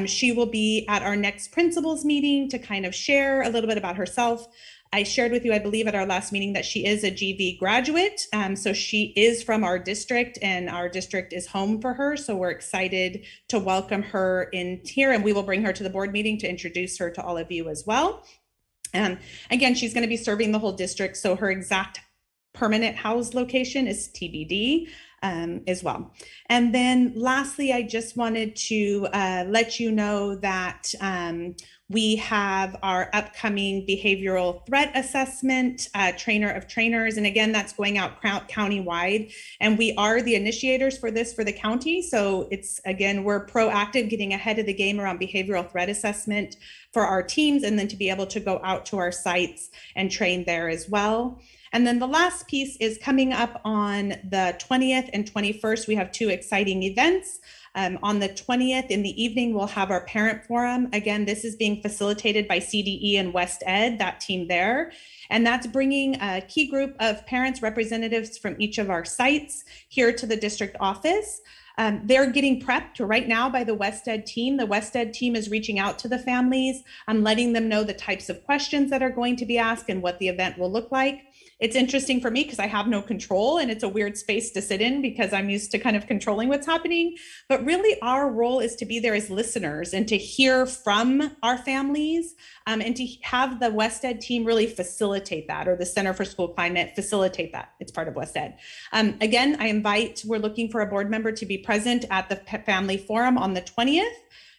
She will be at our next principals meeting to kind of share a little bit about herself. I shared with you, I believe, at our last meeting that she is a GV graduate. So she is from our district, and our district is home for her. So we're excited to welcome her in here, and we will bring her to the board meeting to introduce her to all of you as well. Again, she's going to be serving the whole district, so her exact permanent house location is TBD as well. And then lastly, I just wanted to let you know that we have our upcoming behavioral threat assessment, trainer of trainers. And again, that's going out county-wide. And we are the initiators for this for the county. So it's, again, we're proactive, getting ahead of the game around behavioral threat assessment for our teams, and then to be able to go out to our sites and train there as well. And then the last piece is coming up on the 20th and 21st. We have 2 exciting events. On the 20th in the evening, we'll have our parent forum. Again, this is being facilitated by CDE and West Ed, that team there. And that's bringing a key group of parents, representatives from each of our sites here to the district office. They're getting prepped right now by the West Ed team. The West Ed team is reaching out to the families and letting them know the types of questions that are going to be asked and what the event will look like. It's interesting for me because I have no control, and it's a weird space to sit in because I'm used to kind of controlling what's happening. But really our role is to be there as listeners and to hear from our families, and to have the West Ed team really facilitate that, or the Center for School Climate facilitate that. It's part of West Ed. Again, we're looking for a board member to be present at the family forum on the 20th.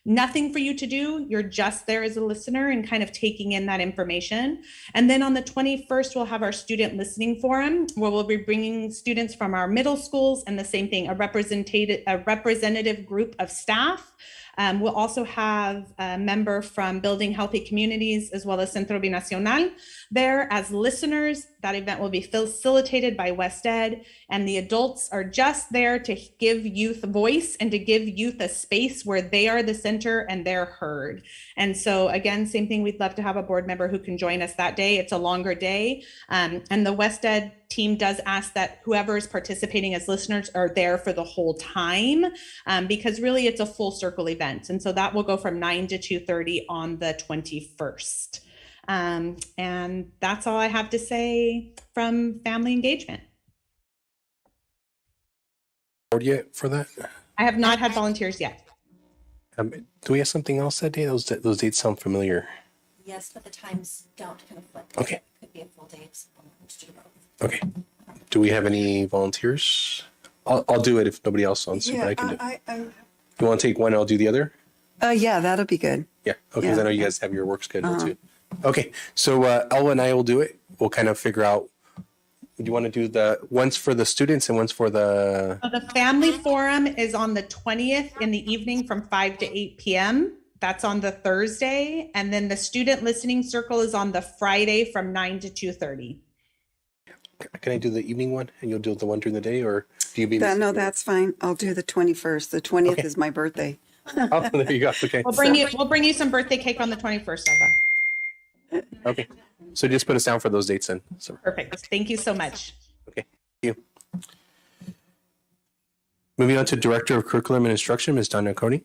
Nothing for you to do. You're just there as a listener and kind of taking in that information. And then on the 21st, we'll have our student listening forum, where we'll be bringing students from our middle schools, and the same thing, a representative group of staff. We'll also have a member from Building Healthy Communities, as well as Centro Binacional there as listeners. That event will be facilitated by West Ed, and the adults are just there to give youth a voice and to give youth a space where they are the center and they're heard. And so again, same thing, we'd love to have a board member who can join us that day. It's a longer day. And the West Ed team does ask that whoever is participating as listeners are there for the whole time, because really it's a full circle event. And so that will go from 9 to 2:30 on the 21st. And that's all I have to say from family engagement. Board yet for that? I have not had volunteers yet. Do we have something else that day? Those dates sound familiar. Yes, but the times don't conflict. Okay. It could be a full day of someone wants to do both. Okay. Do we have any volunteers? I'll do it if nobody else wants to, but I can do it. You want to take one, I'll do the other? Yeah, that'll be good. Yeah. Okay. 'Cause Yeah. I know you guys have your work schedule too. Okay. So Ella and I will do it. We'll kind of figure out, do you want to do the ones for the students and ones for the... So the family forum is on the 20th in the evening from 5 to 8 p.m. That's on the Thursday. And then the student listening circle is on the Friday from 9 to 2:30. Can I do the evening one and you'll do the one during the day, or do you be... No, that's fine. I'll do the 21st. The 20th Okay. is my birthday. Oh, there you go. Okay. We'll bring you some birthday cake on the 21st, Elva. Okay. So just put us down for those dates then. So, Perfect. Thank you so much. okay. Thank you. Moving on to Director of Curriculum and Instruction, Ms. Donna Coney.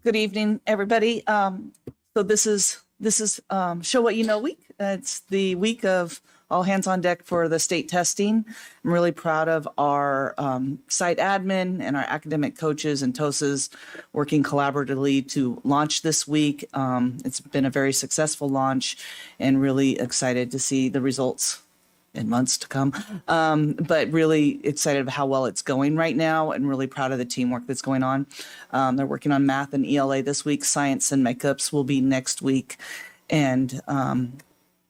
Good evening, everybody. So this is Show What You Know week. It's the week of all hands on deck for the state testing. I'm really proud of our site admin and our academic coaches and TOSAs working collaboratively to launch this week. It's been a very successful launch and really excited to see the results in months to come. But really excited about how well it's going right now and really proud of the teamwork that's going on. They're working on math and ELA this week. Science and makeups will be next week. And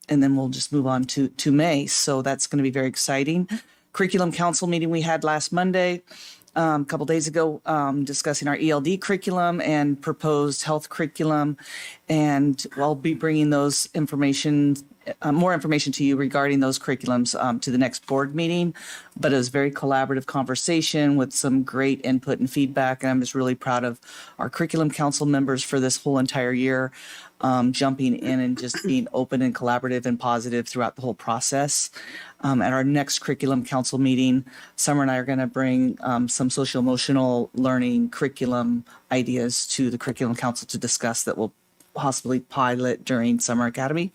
then we'll just move on to May. So that's going to be very exciting. Curriculum Council meeting we had last Monday, a couple days ago, discussing our ELD curriculum and proposed health curriculum. And I'll be bringing those more information to you regarding those curriculums to the next board meeting. But it was a very collaborative conversation with some great input and feedback. And I'm just really proud of our Curriculum Council members for this whole entire year, jumping in and just being open and collaborative and positive throughout the whole process. At our next Curriculum Council meeting, Summer and I are going to bring some social emotional learning curriculum ideas to the Curriculum Council to discuss that will possibly pilot during Summer Academy.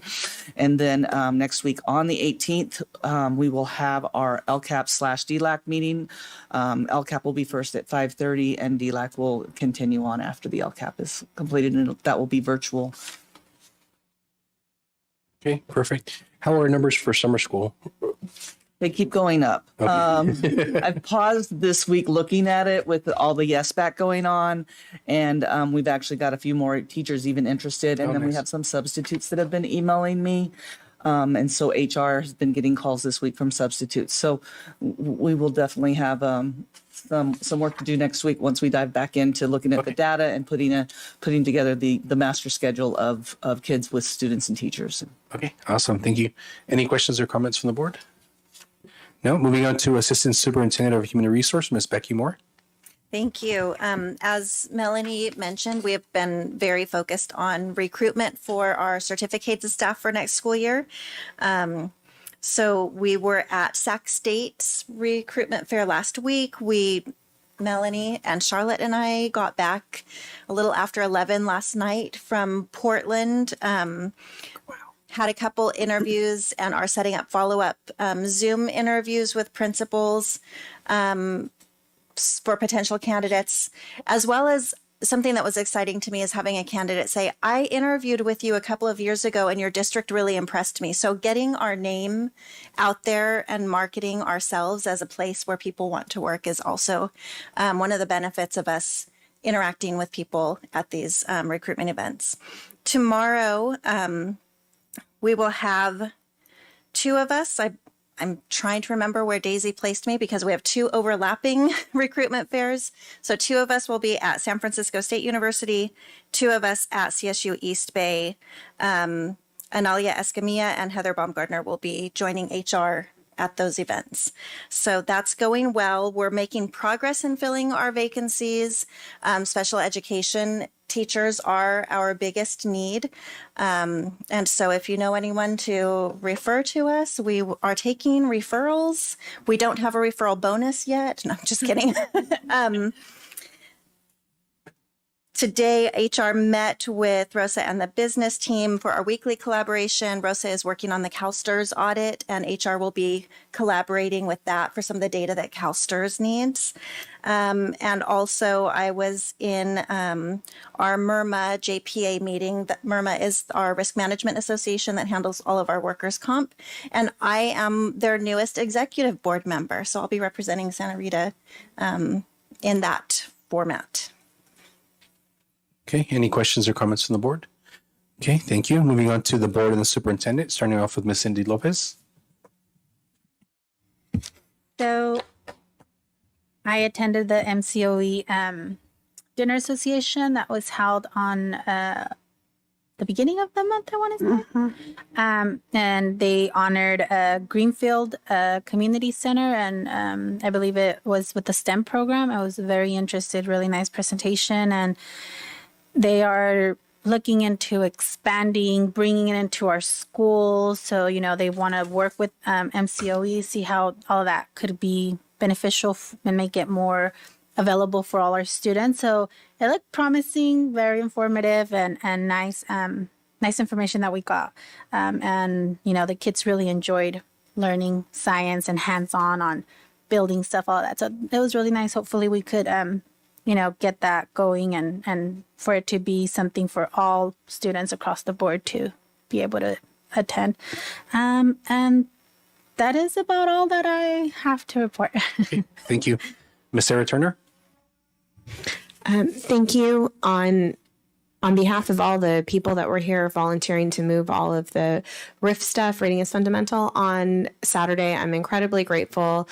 And then next week on the 18th, we will have our LCAP/DLAC meeting. LCAP will be first at 5:30 and DLAC will continue on after the LCAP is completed, and that will be virtual. Okay, perfect. How are our numbers for summer school? They keep going up. Okay. I've paused this week looking at it with all the yes back going on. And we've actually got a few more teachers even interested. And then we have some substitutes that have been emailing me. And so HR has been getting calls this week from substitutes. So we will definitely have some work to do next week once we dive back into looking at the data and putting together the master schedule of kids with students and teachers. Okay, awesome. Thank you. Any questions or comments from the board? No, moving on to Assistant Superintendent of Human Resource, Ms. Becky Moore. Thank you. As Melanie mentioned, we have been very focused on recruitment for our certificated staff for next school year. So we were at Sac State's recruitment fair last week. Melanie and Charlotte and I got back a little after 11 last night from Portland. Had a couple interviews and are setting up follow-up Zoom interviews with principals for potential candidates, as well as something that was exciting to me is having a candidate say, I interviewed with you a couple of years ago and your district really impressed me. So getting our name out there and marketing ourselves as a place where people want to work is also one of the benefits of us interacting with people at these recruitment events. Tomorrow, we will have two of us. I'm trying to remember where Daisy placed me because we have two overlapping recruitment fairs. So two of us will be at San Francisco State University, two of us at CSU East Bay. Analia Escamilla and Heather Baumgartner will be joining HR at those events. So that's going well. We're making progress in filling our vacancies. Special education teachers are our biggest need. And so if you know anyone to refer to us, we are taking referrals. We don't have a referral bonus yet. No, I'm just kidding. Today, HR met with Rosa and the business team for our weekly collaboration. Rosa is working on the CalSTRS audit, and HR will be collaborating with that for some of the data that CalSTRS needs. And also, I was in our MIRMA JPA meeting. MIRMA is our risk management association that handles all of our workers' comp. And I am their newest executive board member. So I'll be representing Santa Rita in that format. Okay, any questions or comments from the board? Okay, thank you. Moving on to the board and the superintendent, starting off with Ms. Cindy Lopez. So I attended the MCOE dinner association that was held on the beginning of the month, I want to say. And they honored Greenfield Community Center, and I believe it was with the STEM program. I was very interested, really nice presentation, and they are looking into expanding, bringing it into our schools. So, you know, they want to work with MCOE, see how all that could be beneficial and make it more available for all our students. So it looked promising, very informative, and nice information that we got. And, you know, the kids really enjoyed learning science and hands-on on building stuff, all that. So it was really nice. Hopefully we could, get that going and for it to be something for all students across the board to be able to attend. And that is about all that I have to report. Thank you. Ms. Sarah Turner? Thank you on behalf of all the people that were here volunteering to move all of the RIF stuff. Reading is fundamental on Saturday. I'm incredibly grateful.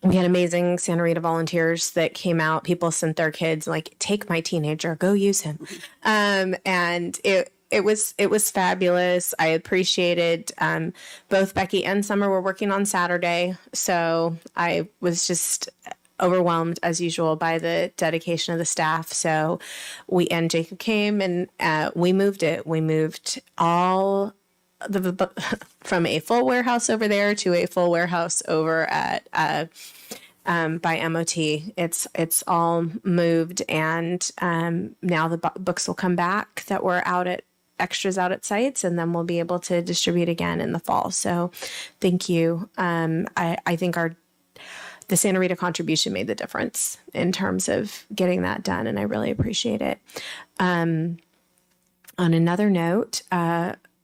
We had amazing Santa Rita volunteers that came out. People sent their kids, like, take my teenager, go use him. And it was fabulous. I appreciated both Becky and Summer were working on Saturday. So I was just overwhelmed as usual by the dedication of the staff. So Jacob came and we moved it. We moved all from a full warehouse over there to a full warehouse over at by MOT. It's all moved, and now the books will come back that were out at extras out at sites, and then we'll be able to distribute again in the fall. So thank you. I think the Santa Rita contribution made the difference in terms of getting that done, and I really appreciate it. On another note,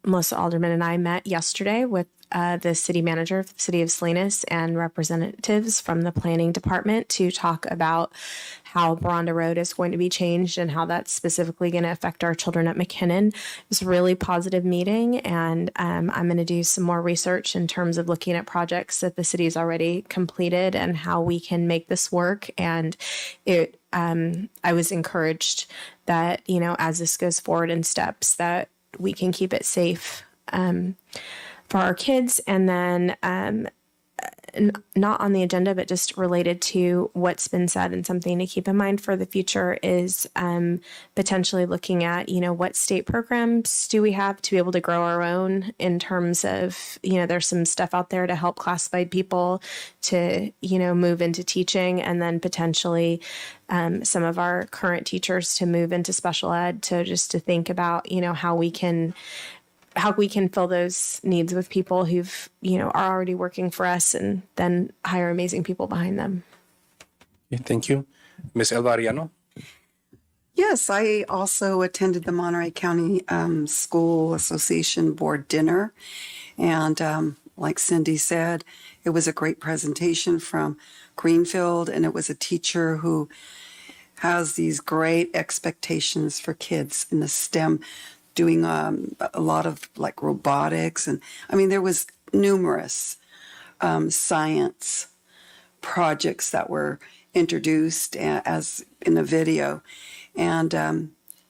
Melissa Alderman and I met yesterday with the city manager of the city of Salinas and representatives from the planning department to talk about how Baranda Road is going to be changed and how that's specifically going to affect our children at McKinnon. It was a really positive meeting, and I'm going to do some more research in terms of looking at projects that the city's already completed and how we can make this work. And I was encouraged that, as this goes forward in steps, that we can keep it safe for our kids. And then not on the agenda, but just related to what's been said, and something to keep in mind for the future is potentially looking at, what state programs do we have to be able to grow our own in terms of, there's some stuff out there to help classified people to, move into teaching, and then potentially some of our current teachers to move into special ed, to think about, how we can fill those needs with people who've, are already working for us, and then hire amazing people behind them. Okay, thank you. Ms. Elba Ariano? Yes, I also attended the Monterey County School Association Board dinner. And like Cindy said, it was a great presentation from Greenfield, and it was a teacher who has these great expectations for kids in the STEM, doing a lot of like robotics. And I mean, there was numerous science projects that were introduced as in the video. And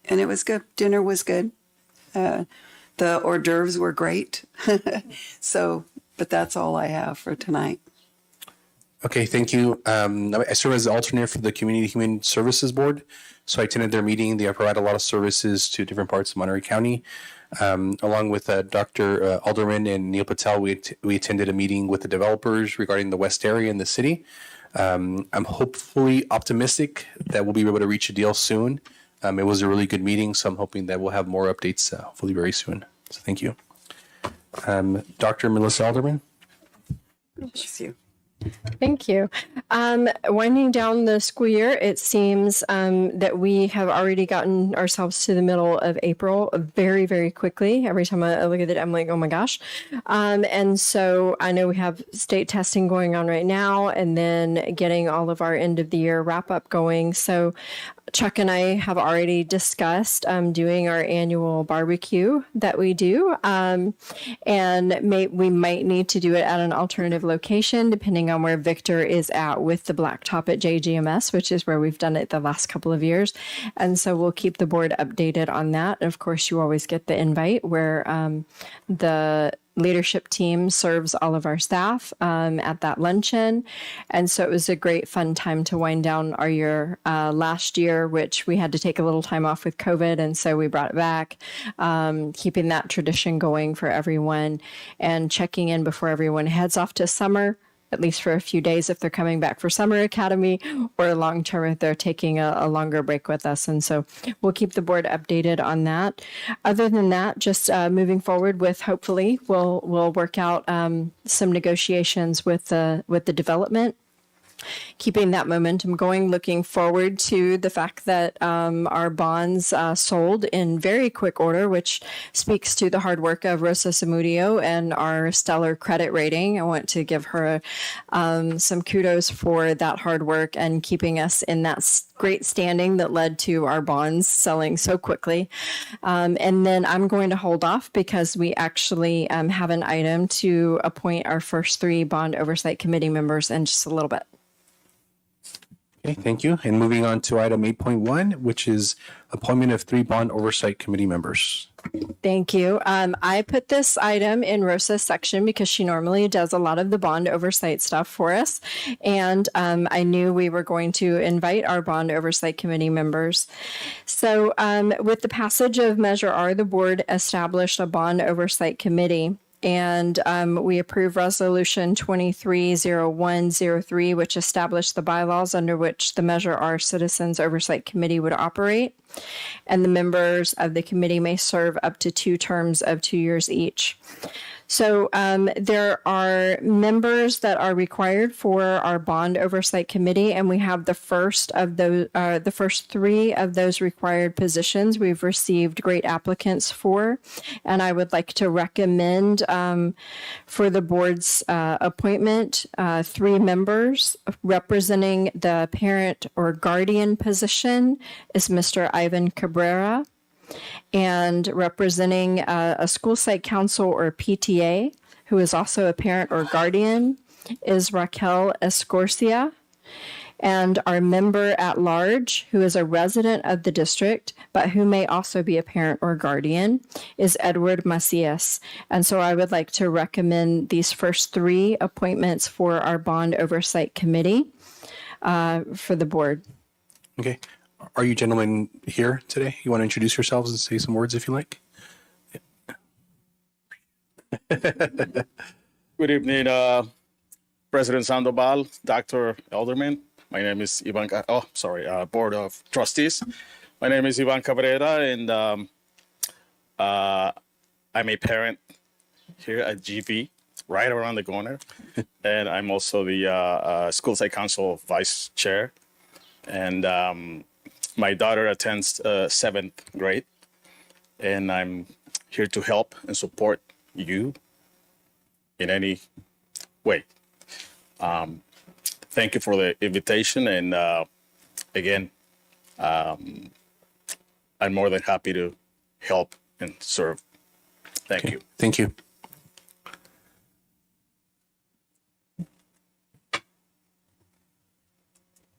it was good. Dinner was good. The hors d'oeuvres were great. But that's all I have for tonight. Okay, thank you. I serve as the alternate for the Community Human Services Board. So I attended their meeting. They provide a lot of services to different parts of Monterey County. Along with Dr. Alderman and Neil Patel, we attended a meeting with the developers regarding the West area in the city. I'm hopefully optimistic that we'll be able to reach a deal soon. It was a really good meeting, so I'm hoping that we'll have more updates hopefully very soon. So thank you. Dr. Melissa Alderman. Bless you. Thank you. Winding down the school year, it seems that we have already gotten ourselves to the middle of April very, very quickly. Every time I look at it, I'm like, oh my gosh. And so I know we have state testing going on right now, and then getting all of our end of the year wrap up going. So Chuck and I have already discussed doing our annual barbecue that we do. And we might need to do it at an alternative location, depending on where Victor is at with the blacktop at JGMS, which is where we've done it the last couple of years. And so we'll keep the board updated on that. And of course, you always get the invite where the leadership team serves all of our staff at that luncheon. And so it was a great fun time to wind down our year last year, which we had to take a little time off with COVID. And so we brought it back, keeping that tradition going for everyone and checking in before everyone heads off to summer. at least for a few days if they're coming back for summer academy, or long term if they're taking a longer break with us. And so we'll keep the board updated on that. Other than that, just moving forward with, hopefully we'll work out some negotiations with the development, keeping that momentum going, looking forward to the fact that our bonds sold in very quick order, which speaks to the hard work of Rosa Zamudio and our stellar credit rating. I want to give her some kudos for that hard work and keeping us in that great standing that led to our bonds selling so quickly. And then I'm going to hold off because we actually have an item to appoint our first 3 bond oversight committee members in just a little bit. Okay, thank you. And moving on to item 8.1, which is appointment of 3 bond oversight committee members. Thank you. I put this item in Rosa's section because she normally does a lot of the bond oversight stuff for us. And I knew we were going to invite our bond oversight committee members. So with the passage of Measure R, the board established a bond oversight committee. And we approved Resolution 230103, which established the bylaws under which the Measure R Citizens Oversight Committee would operate. And the members of the committee may serve up to 2 terms of 2 years each. So there are members that are required for our bond oversight committee, and we have the first 3 of those required positions we've received great applicants for, and I would like to recommend for the board's appointment 3 members. Representing the parent or guardian position is Mr. Ivan Cabrera. And representing a school site council or PTA, who is also a parent or guardian, is Raquel Escorcia. And our member at large, who is a resident of the district, but who may also be a parent or guardian, is Edward Macias. And so I would like to recommend these first 3 appointments for our bond oversight committee for the board. Okay. Are you gentlemen here today? You want to introduce yourselves and say some words if you like? Good evening, President Sandoval, Dr. Elderman. My name is Ivan. Board of Trustees. My name is Ivan Cabrera, and I'm a parent here at GV, right around the corner, and I'm also the School Site Council Vice Chair, and my daughter attends 7th grade, and I'm here to help and support you in any way. Thank you for the invitation, and again, I'm more than happy to help and serve. Thank you. Thank you.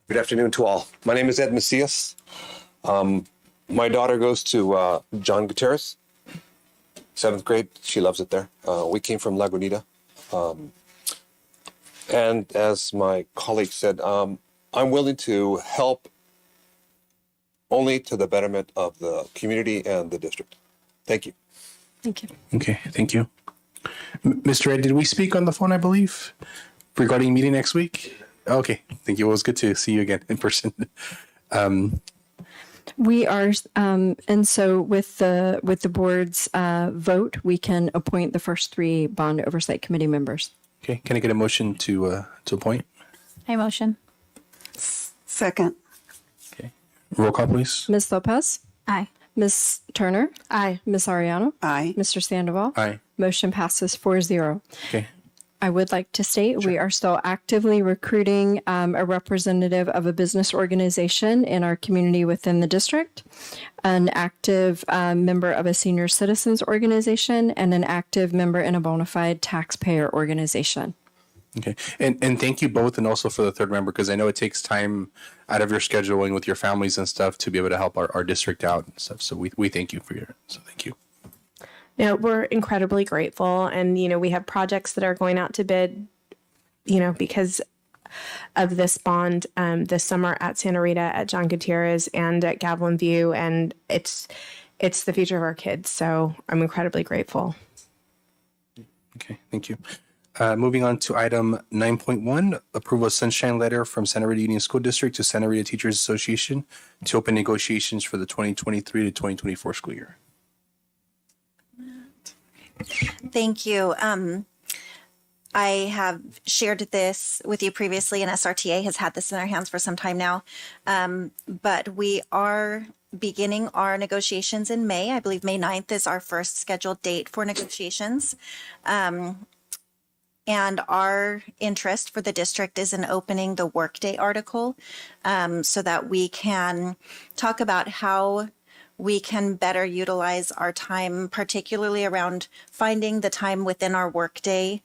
Good afternoon to all. My name is Ed Macias. My daughter goes to John Gutierrez, 7th grade. She loves it there. We came from Lagunita. And as my colleague said, I'm willing to help only to the betterment of the community and the district. Thank you. Thank you. Okay, thank you. Mr. Ed, did we speak on the phone, I believe, regarding meeting next week? Okay, thank you. Well, it was good to see you again in person. We are, and so with the board's vote, we can appoint the first 3 bond oversight committee members. Okay, can I get a motion to appoint? I motion. Second. Roll call, please. Ms. Lopez? Aye. Ms. Turner? Aye. Ms. Ariano? Aye. Mr. Sandoval? Aye. Motion passes 4-0. Okay. I would like to state we are still actively recruiting a representative of a business organization in our community within the district, an active member of a senior citizens organization, and an active member in a bona fide taxpayer organization. Okay. And thank you both, and also for the 3rd member, because I know it takes time out of your scheduling with your families and stuff to be able to help our district out and stuff. So we thank you so thank you. Now, we're incredibly grateful, and we have projects that are going out to bid, because of this bond this summer at Santa Rita, at John Gutierrez, and at Gavilan View, and it's the future of our kids. So I'm incredibly grateful. Okay, thank you. Moving on to item 9.1, approval of sunshine letter from Santa Rita Union School District to Santa Rita Teachers Association to open negotiations for the 2023 to 2024 school year. Thank you. I have shared this with you previously, and SRTA has had this in their hands for some time now. But we are beginning our negotiations in May. I believe May 9th is our first scheduled date for negotiations. And our interest for the district is in opening the workday article so that we can talk about how we can better utilize our time, particularly around finding the time within our workday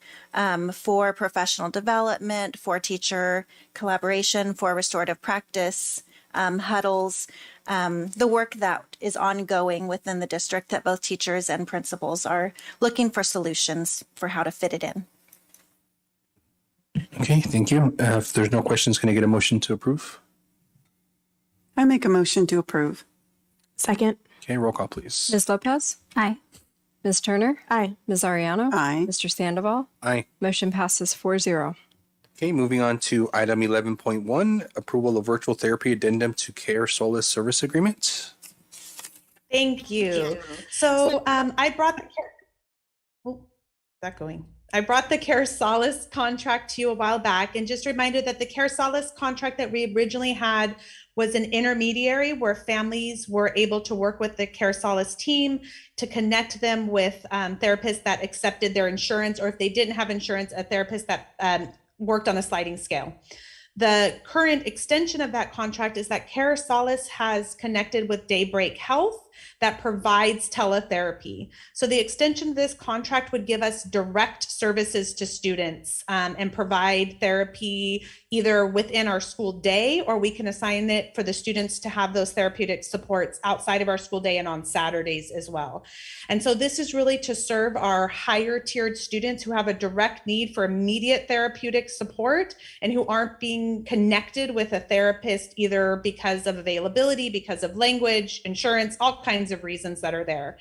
for professional development, for teacher collaboration, for restorative practice, huddles, the work that is ongoing within the district that both teachers and principals are looking for solutions for how to fit it in. Okay, thank you. If there's no questions, can I get a motion to approve? I make a motion to approve. Second. Okay, roll call, please. Ms. Lopez? Aye. Ms. Turner? Aye. Ms. Ariano? Aye. Mr. Sandoval? Aye. Motion passes 4-0. Okay, moving on to item 11.1, approval of virtual therapy addendum to Care Solace Service Agreement. Thank you. So I brought the I brought the Care Solace contract to you a while back, and just a reminder that the Care Solace contract that we originally had was an intermediary where families were able to work with the Care Solace team to connect them with therapists that accepted their insurance, or if they didn't have insurance, a therapist that worked on a sliding scale. The current extension of that contract is that Care Solace has connected with Daybreak Health that provides teletherapy. So the extension of this contract would give us direct services to students and provide therapy either within our school day, or we can assign it for the students to have those therapeutic supports outside of our school day and on Saturdays as well. And so this is really to serve our higher tiered students who have a direct need for immediate therapeutic support and who aren't being connected with a therapist either because of availability, because of language, insurance, all kinds of reasons that are there.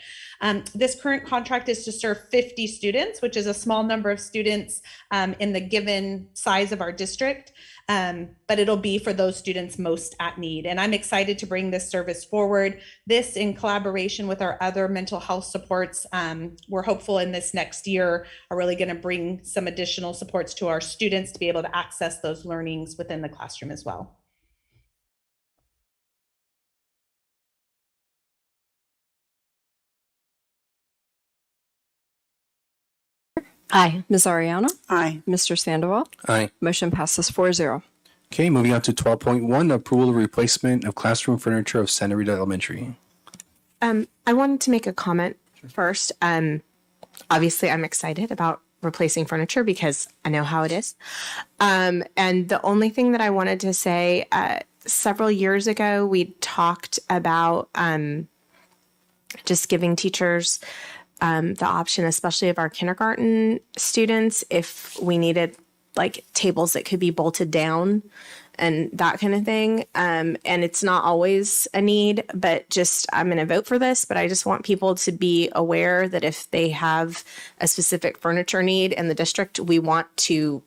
This current contract is to serve 50 students, which is a small number of students in the given size of our district, but it'll be for those students most at need. And I'm excited to bring this service forward. This in collaboration with our other mental health supports, we're hopeful in this next year are really going to bring some additional supports to our students to be able to access those learnings within the classroom as well. Aye. Ms. Ariano? Aye. Mr. Sandoval? Aye. Motion passes 4-0. Okay, moving on to 12.1, approval of replacement of classroom furniture of Santa Rita Elementary. I wanted to make a comment first. Obviously, I'm excited about replacing furniture because I know how it is. And the only thing that I wanted to say, several years ago, we talked about just giving teachers the option, especially of our kindergarten students, if we needed like tables that could be bolted down and that kind of thing. And it's not always a need, but just I'm going to vote for this. But I just want people to be aware that if they have a specific furniture need in the district, we want to,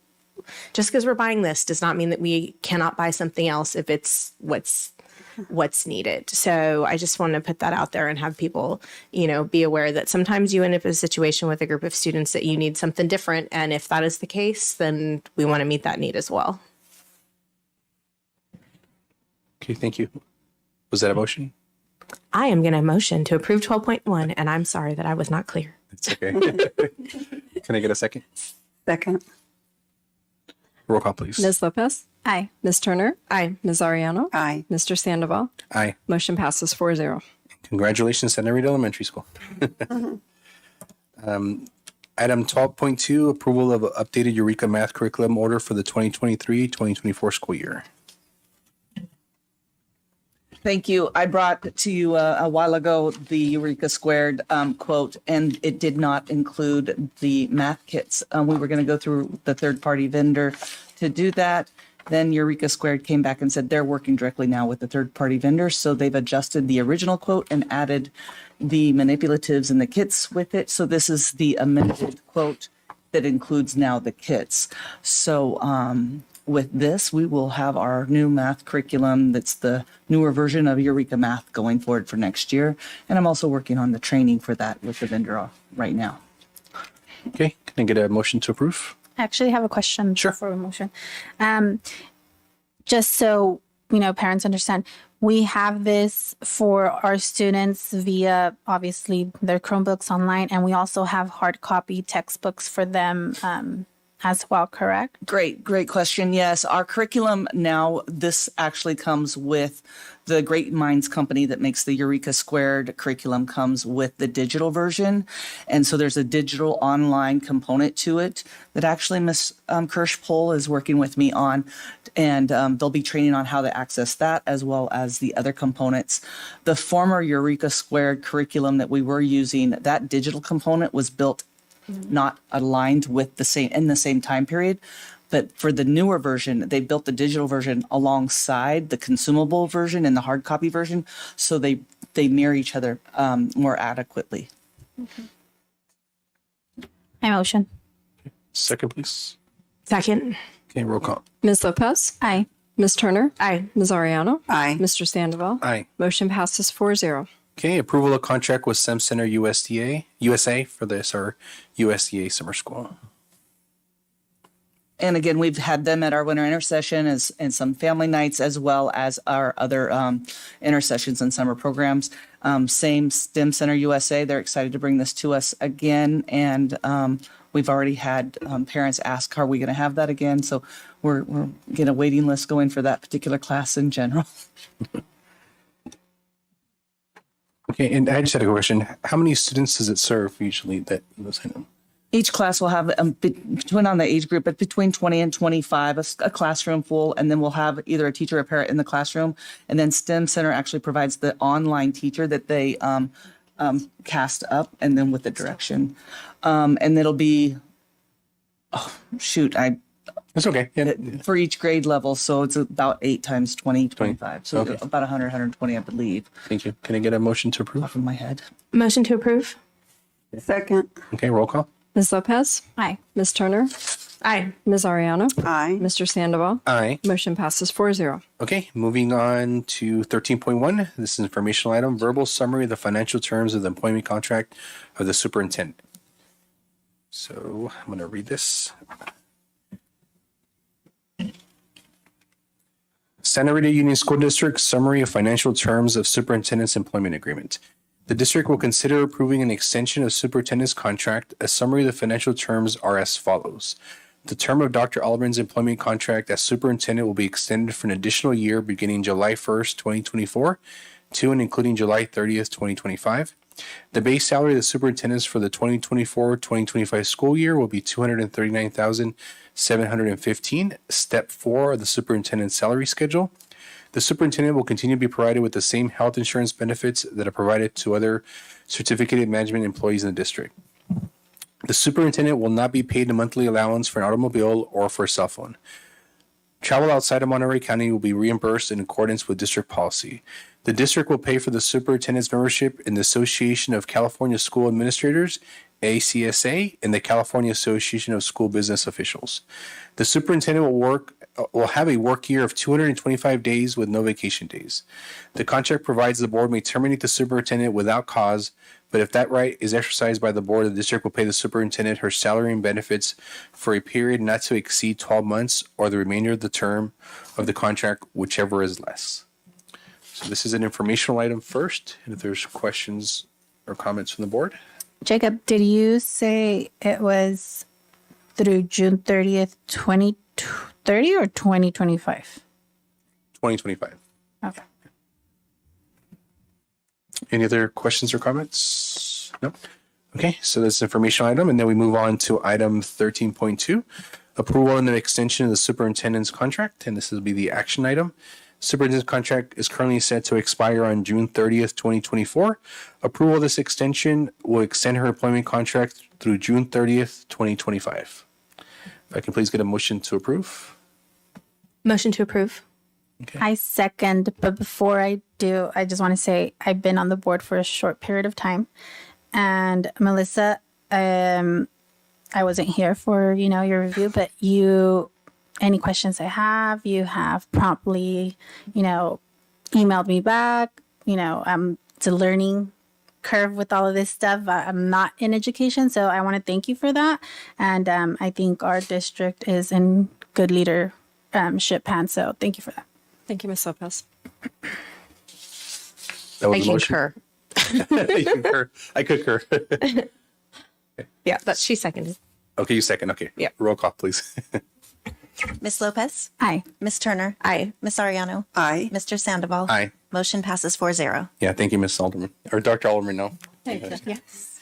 just because we're buying this does not mean that we cannot buy something else if it's what's needed. So I just want to put that out there and have people, be aware that sometimes you end up in a situation with a group of students that you need something different. And if that is the case, then we want to meet that need as well. Okay, thank you. Was that a motion? I am going to motion to approve 12.1, and I'm sorry that I was not clear. It's okay. Can I get a second? Second. Roll call, please. Ms. Lopez? Aye. Ms. Turner? Aye. Ms. Ariano? Aye. Mr. Sandoval? Aye. Motion passes 4-0. Congratulations, Santa Rita Elementary School. Item 12.2, approval of updated Eureka Math curriculum order for the 2023-2024 school year. Thank you. I brought to you a while ago the Eureka Squared quote, and it did not include the math kits. We were going to go through the third-party vendor to do that. Then Eureka Squared came back and said they're working directly now with the third-party vendor, so they've adjusted the original quote and added the manipulatives and the kits with it. So this is the amended quote, that includes now the kits. So with this, we will have our new math curriculum that's the newer version of Eureka Math going forward for next year. And I'm also working on the training for that with the vendor right now. Okay, can I get a motion to approve? I actually have a question for the motion. Just so parents understand, we have this for our students via obviously their Chromebooks online, and we also have hard copy textbooks for them as well, correct? Great question. Yes, our curriculum now, this actually comes with the Great Minds company that makes the Eureka Squared curriculum comes with the digital version. And so there's a digital online component to it that actually Ms. Kirsch-Pohl is working with me on. And they'll be training on how to access that as well as the other components. The former Eureka Squared curriculum that we were using, that digital component was built not aligned with the same time period. But for the newer version, they built the digital version alongside the consumable version and the hard copy version, so they mirror each other more adequately. I motion. Second, please. Second. Okay, roll call. Ms. Lopez? Aye. Ms. Turner? Aye. Ms. Ariano? Aye. Mr. Sandoval? Aye. Motion passes 4-0. Okay, approval of contract with STEM Center USA for the USDA summer school. And again, we've had them at our winter intercession and some family nights, as well as our other intercessions and summer programs. Same STEM Center USA, they're excited to bring this to us again. And we've already had parents ask, are we going to have that again? So we're getting a waiting list going for that particular class in general. Okay, and I just had a question. How many students does it serve usually that those in them? Each class will have, between on the age group, but between 20 and 25, a classroom full, and then we'll have either a teacher or a parent in the classroom. And then STEM Center actually provides the online teacher that they cast up, and then with the direction. And it'll be, That's okay. Yeah. For each grade level, so it's about 8 times 20, 25. So Okay. about 100, 120, I believe. Thank you. Can I get a motion to approve? Off of my head. Motion to approve. Second. Okay, roll call. Ms. Lopez? Aye. Ms. Turner? Aye. Ms. Ariano? Aye. Mr. Sandoval? Aye. Motion passes 4-0. Okay, moving on to 13.1. This is an informational item, verbal summary of the financial terms of the employment contract of the superintendent. So I'm going to read this. Santa Rita Union School District summary of financial terms of superintendent's employment agreement. The district will consider approving an extension of superintendent's contract. A summary of the financial terms are as follows. The term of Dr. Alderman's employment contract as superintendent will be extended for an additional year beginning July 1st, 2024 to and including July 30th, 2025. The base salary of the superintendents for the 2024-2025 school year will be $239,715. Step 4 of the superintendent's salary schedule. The superintendent will continue to be provided with the same health insurance benefits that are provided to other certificated management employees in the district. The superintendent will not be paid a monthly allowance for an automobile or for a cell phone. Travel outside of Monterey County will be reimbursed in accordance with district policy. The district will pay for the superintendent's membership in the Association of California School Administrators, ACSA, and the California Association of School Business Officials. The superintendent will have a work year of 225 days with no vacation days. The contract provides the board may terminate the superintendent without cause, but if that right is exercised by the board, the district will pay the superintendent her salary and benefits for a period not to exceed 12 months or the remainder of the term of the contract, whichever is less. So this is an informational item first, and if there's questions or comments from the board. Jacob, did you say it was through June 30th, 2030 or 2025? 2025. Okay. Any other questions or comments? No? Okay, so that's an informational item, and then we move on to item 13.2, approval and an extension of the superintendent's contract, and this will be the action item. Superintendent's contract is currently set to expire on June 30th, 2024. Approval of this extension will extend her employment contract through June 30th, 2025. If I can please get a motion to approve. Motion to approve. Okay. I second, but before I do, I just want to say I've been on the board for a short period of time. And Melissa, I wasn't here for, your review, but any questions I have, you have promptly, emailed me back. It's a learning curve with all of this stuff. I'm not in education, so I want to thank you for that. And I think our district is in good leadership hands. So thank you for that. Thank you, Ms. Lopez. That was I a motion. concur. You concur. I concur. Yeah, but she seconded. Okay, you second. Okay. Yeah. Roll call, please. Ms. Lopez? Aye. Ms. Turner? Aye. Ms. Ariano? Aye. Mr. Sandoval? Aye. Motion passes 4-0. Yeah, thank you, Ms. Alderman. Or Dr. Alderman, no. Yes.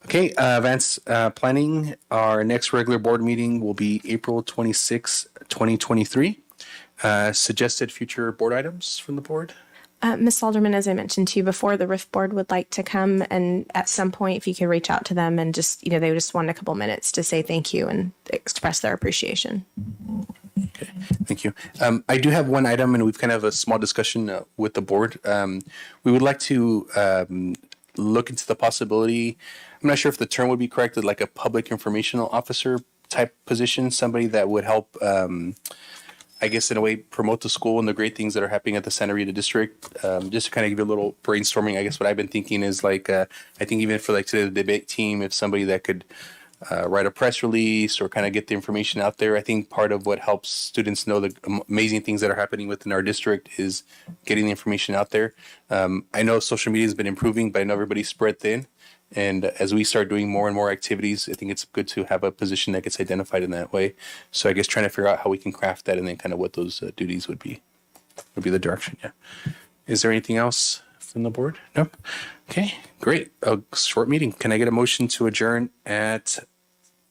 Okay, advanced planning. Our next regular board meeting will be April 26, 2023. Suggested future board items from the board? Ms. Alderman, as I mentioned to you before, the RIF board would like to come, and at some point, if you could reach out to them and just, they just want a couple minutes to say thank you and express their appreciation. Okay, thank you. I do have one item, and we've kind of a small discussion with the board. We would like to look into the possibility. I'm not sure if the term would be correct, like a public informational officer type position, somebody that would help, I guess, in a way, promote the school and the great things that are happening at the Santa Rita district. Just to kind of give you a little brainstorming, I guess what I've been thinking is like, I think even for like today, the debate team, if somebody that could write a press release or kind of get the information out there. I think part of what helps students know the amazing things that are happening within our district is getting the information out there. I know social media has been improving, but I know everybody's spread thin. And as we start doing more and more activities, I think it's good to have a position that gets identified in that way. So I guess trying to figure out how we can craft that and then kind of what those duties would be the direction. Yeah. Is there anything else from the board? Nope. Okay, great. A short meeting. Can I get a motion to adjourn at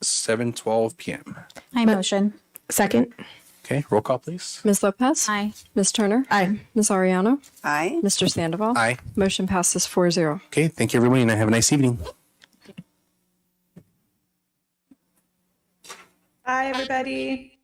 7:12 p.m.? I motion. Second. Okay, roll call, please. Ms. Lopez? Aye. Ms. Turner? Aye. Ms. Ariano? Aye. Mr. Sandoval? Aye. Motion passes 4-0. Okay, thank you, everybody, and have a nice evening. Bye, everybody.